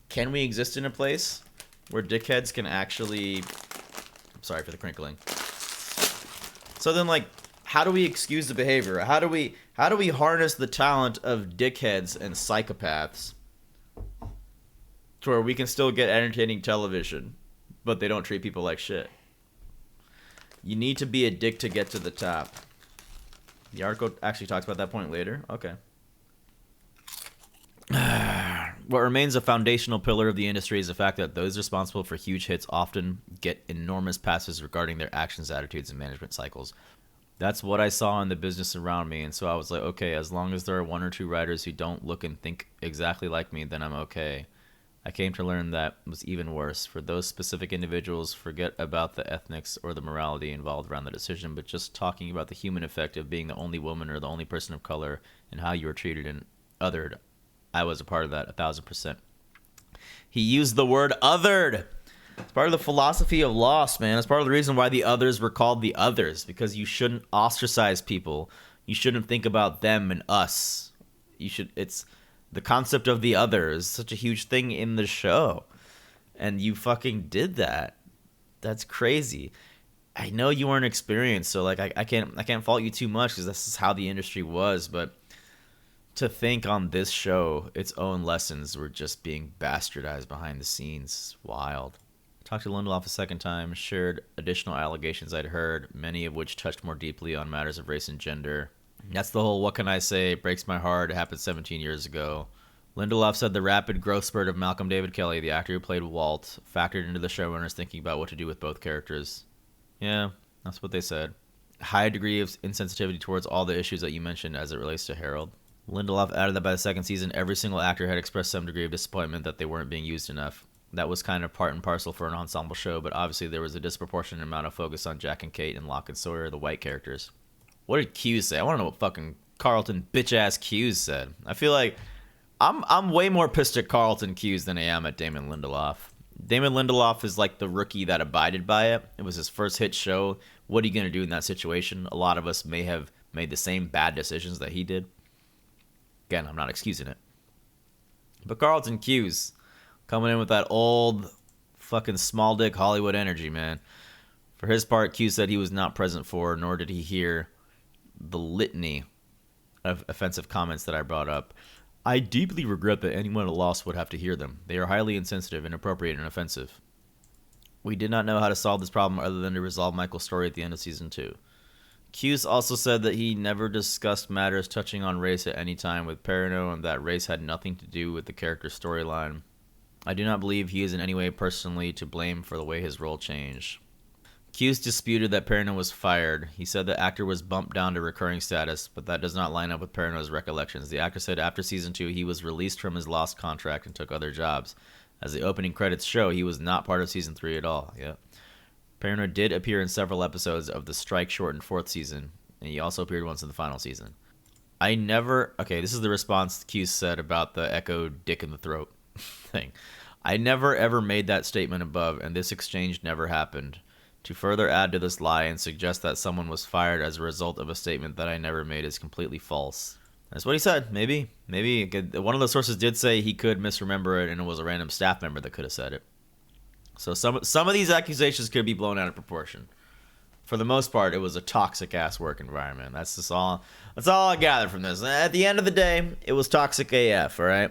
Can we exist in a place where dickheads can actually... I'm sorry for the crinkling. So then, like, how do we excuse the behavior? How do we harness the talent of dickheads and psychopaths to where we can still get entertaining television, but they don't treat people like shit? You need to be a dick to get to the top. The article actually talks about that point later. Okay. What remains a foundational pillar of the industry is the fact that those responsible for huge hits often get enormous passes regarding their actions, attitudes, and management cycles. That's what I saw in the business around me, and so I was like, okay, as long as there are one or two writers who don't look and think exactly like me, then I'm okay. I came to learn that was even worse. For those specific individuals, forget about the ethnics or the morality involved around the decision, but just talking about the human effect of being the only woman or the only person of color and how you were treated and othered. I was a part of that, 1,000%. He used the word othered. It's part of the philosophy of Lost, man. It's part of the reason why the others were called the others, because you shouldn't ostracize people. You shouldn't think about them and us. It's the concept of the other is such a huge thing in the show, and you fucking did that. That's crazy. I know you weren't experienced, so like I can't fault you too much because this is how the industry was, but To think on this show, its own lessons were just being bastardized behind the scenes. Wild. Talked to Lindelof a second time, shared additional allegations I'd heard, many of which touched more deeply on matters of race and gender. That's the whole what can I say, breaks my heart, it happened 17 years ago. Lindelof said the rapid growth spurt of Malcolm David Kelly, the actor who played Walt, factored into the showrunners thinking about what to do with both characters. Yeah, that's what they said. High degree of insensitivity towards all the issues that you mentioned as it relates to Harold. Lindelof added that by the second season, every single actor had expressed some degree of disappointment that they weren't being used enough. That was kind of part and parcel for an ensemble show, but obviously there was a disproportionate amount of focus on Jack and Kate and Locke and Sawyer, the white characters. What did Hughes say? I want to know what fucking Carlton bitch-ass Hughes said. I feel like I'm way more pissed at Carlton Hughes than I am at Damon Lindelof. Damon Lindelof is like the rookie that abided by it. It was his first hit show. What are you going to do in that situation? A lot of us may have made the same bad decisions that he did. Again, I'm not excusing it. But Carlton Hughes coming in with that old fucking small dick Hollywood energy, man. For his part, Hughes said he was not present for, nor did he hear the litany of offensive comments that I brought up. I deeply regret that anyone at Lost would have to hear them. They are highly insensitive, inappropriate, and offensive. We did not know how to solve this problem other than to resolve Michael's story at the end of season 2. Hughes also said that he never discussed matters touching on race at any time with Perrineau and that race had nothing to do with the character's storyline. I do not believe he is in any way personally to blame for the way his role changed. Hughes disputed that Perrineau was fired. He said the actor was bumped down to recurring status, but that does not line up with Perrineau's recollections. The actor said after season 2 he was released from his Lost contract and took other jobs. As the opening credits show, he was not part of season 3 at all. Yeah. Perrineau did appear in several episodes of the strike-shortened 4th season, and he also appeared once in the final season. Okay, this is the response Hughes said about the Echo dick in the throat thing. I never ever made that statement above, and this exchange never happened. To further add to this lie and suggest that someone was fired as a result of a statement that I never made is completely false. That's what he said. Maybe. One of the sources did say he could misremember it, and it was a random staff member that could have said it. So some of these accusations could be blown out of proportion. For the most part, it was a toxic ass work environment. That's all I gathered from this. At the end of the day, it was toxic AF, all right?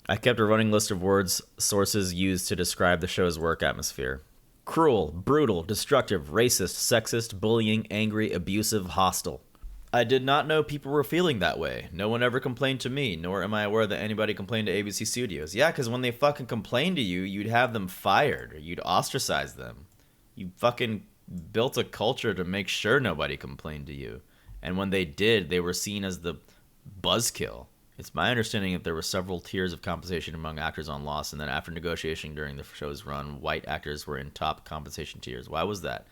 I kept a running list of words sources used to describe the show's work atmosphere. Cruel, brutal, destructive, racist, sexist, bullying, angry, abusive, hostile. I did not know people were feeling that way. No one ever complained to me, nor am I aware that anybody complained to ABC Studios. Yeah, because when they fucking complained to you, you'd have them fired, or you'd ostracize them. You fucking built a culture to make sure nobody complained to you. And when they did, they were seen as the buzzkill. It's my understanding that there were several tiers of compensation among actors on Lost, and then after negotiation during the show's run, white actors were in top compensation tiers. Why was that?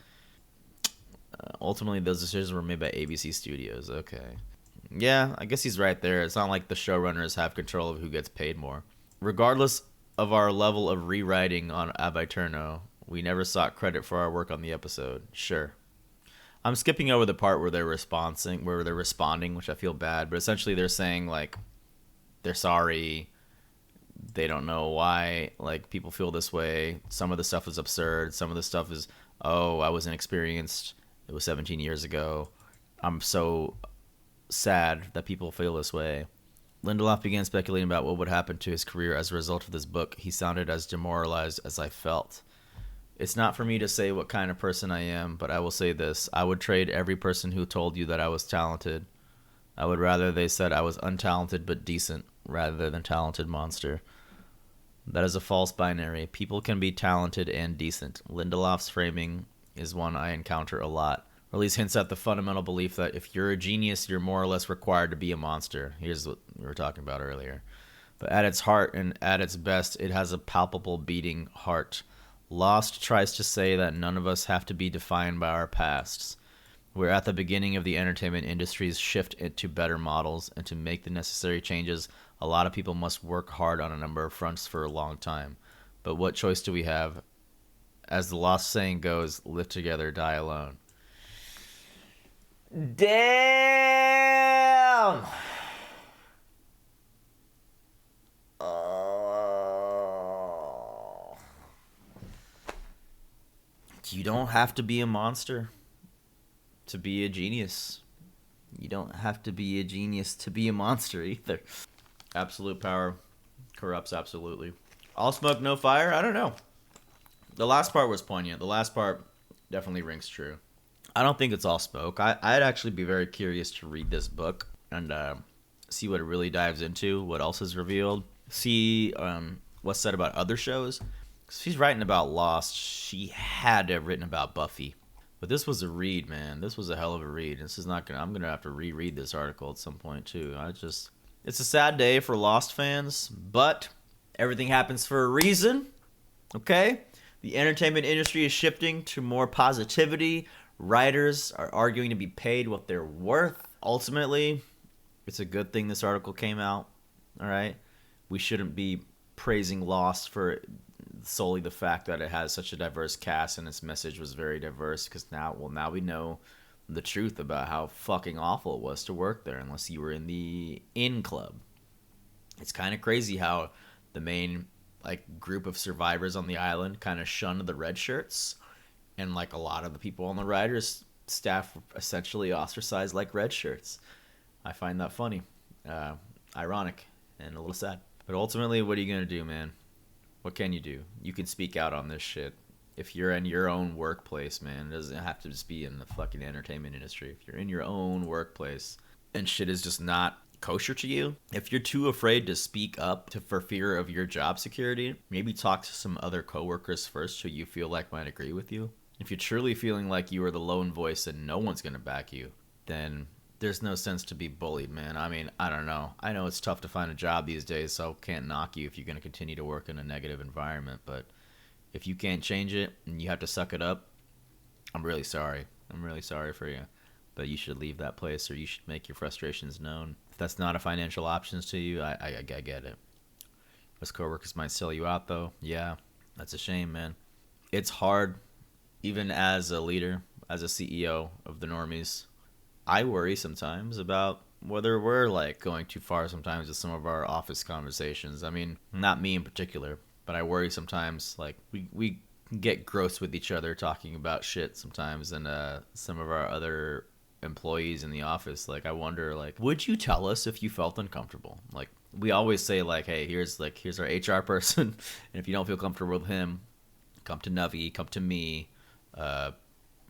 Ultimately, those decisions were made by ABC Studios. Okay. Yeah, I guess he's right there. It's not like the showrunners have control of who gets paid more. Regardless of our level of rewriting on Ab Aeterno, we never sought credit for our work on the episode. Sure. I'm skipping over the part where they're responding, which I feel bad, but essentially they're saying, like, they're sorry. They don't know why, like, people feel this way. Some of the stuff is absurd. Some of the stuff is, oh, I was inexperienced. It was 17 years ago. I'm so sad that people feel this way. Lindelof began speculating about what would happen to his career as a result of this book. He sounded as demoralized as I felt. It's not for me to say what kind of person I am, but I will say this. I would trade every person who told you that I was talented. I would rather they said I was untalented but decent, rather than talented monster. That is a false binary. People can be talented and decent. Lindelof's framing is one I encounter a lot. Or at least hints at the fundamental belief that if you're a genius, you're more or less required to be a monster. Here's what we were talking about earlier. But at its heart and at its best, it has a palpable beating heart. Lost tries to say that none of us have to be defined by our pasts. We're at the beginning of the entertainment industry's shift into better models, and to make the necessary changes, a lot of people must work hard on a number of fronts for a long time. But what choice do we have? As the Lost saying goes, live together, die alone. Damn! Oh. You don't have to be a monster to be a genius. You don't have to be a genius to be a monster either. Absolute power corrupts absolutely. All smoke, no fire? I don't know. The last part was poignant. The last part definitely rings true. I don't think it's all smoke. I'd actually be very curious to read this book and see what it really dives into, what else is revealed, see what's said about other shows. Because she's writing about Lost. She had to have written about Buffy. But this was a read, man. This was a hell of a read. This is not gonna. I'm gonna have to reread this article at some point too. It's a sad day for Lost fans, but everything happens for a reason. Okay, the entertainment industry is shifting to more positivity. Writers are arguing to be paid what they're worth. Ultimately, it's a good thing this article came out. All right, we shouldn't be praising Lost for solely the fact that it has such a diverse cast and its message was very diverse, because now we know the truth about how fucking awful it was to work there unless you were in the in club. It's kind of crazy how the main like group of survivors on the island kind of shunned the red shirts, and like a lot of the people on the writers staff were essentially ostracized like red shirts. I find that funny, ironic, and a little sad. But ultimately, what are you gonna do, man? What can you do? You can speak out on this shit. If you're in your own workplace, man, it doesn't have to just be in the fucking entertainment industry. If you're in your own workplace and shit is just not kosher to you, if you're too afraid to speak up for fear of your job security, maybe talk to some other coworkers first who you feel like might agree with you. If you're truly feeling like you are the lone voice and no one's going to back you, then there's no sense to be bullied, man. I mean, I don't know. I know it's tough to find a job these days, so can't knock you if you're going to continue to work in a negative environment. But if you can't change it and you have to suck it up, I'm really sorry. I'm really sorry for you. But you should leave that place, or you should make your frustrations known. If that's not a financial option to you, I get it. Those coworkers might sell you out, though. Yeah, that's a shame, man. It's hard, even as a leader, as a CEO of the Normies. I worry sometimes about whether we're like going too far sometimes with some of our office conversations. I mean, not me in particular, but I worry sometimes like we get gross with each other talking about shit sometimes, and some of our other employees in the office, like I wonder, like, would you tell us if you felt uncomfortable? Like, we always say like, hey, here's our HR person, and if you don't feel comfortable with him, come to Nuvi, come to me.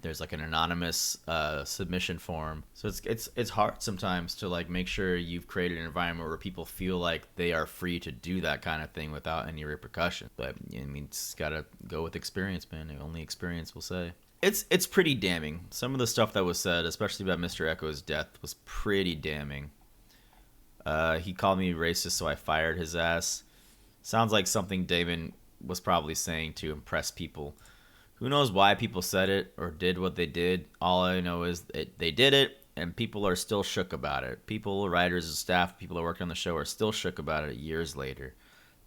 There's like an anonymous submission form. So it's hard sometimes to like make sure you've created an environment where people feel like they are free to do that kind of thing without any repercussion. But I mean, it's gotta go with experience, man. Only experience will say. It's pretty damning. Some of the stuff that was said, especially about Mr. Echo's death, was pretty damning. He called me racist, so I fired his ass. Sounds like something Damon was probably saying to impress people. Who knows why people said it or did what they did? All I know is they did it, and people are still shook about it. People, writers, and staff, people that worked on the show are still shook about it years later.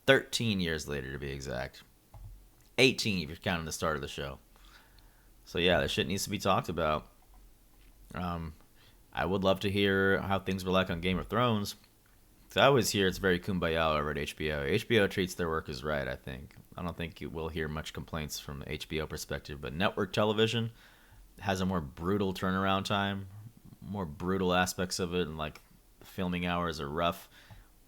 13 years later, to be exact. 18 if you're counting the start of the show. So yeah, that shit needs to be talked about. I would love to hear how things were like on Game of Thrones. So I always hear it's very kumbaya over at HBO. HBO treats their workers right, I think. I don't think you will hear much complaints from the HBO perspective, but network television has a more brutal turnaround time, more brutal aspects of it, and like the filming hours are rough.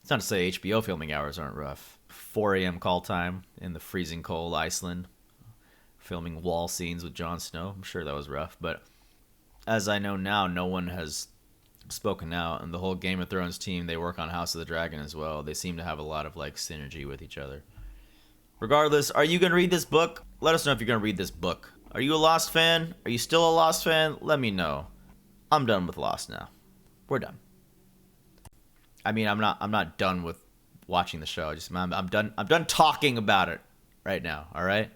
It's not to say HBO filming hours aren't rough. 4 a.m. call time in the freezing cold Iceland, filming wall scenes with Jon Snow. I'm sure that was rough, but as I know now, no one has spoken out, and the whole Game of Thrones team, they work on House of the Dragon as well. They seem to have a lot of like synergy with each other. Regardless, are you going to read this book? Let us know if you're going to read this book. Are you a Lost fan? Are you still a Lost fan? Let me know. I'm done with Lost now. We're done. I mean, I'm not done with watching the show. I'm done talking about it right now, all right?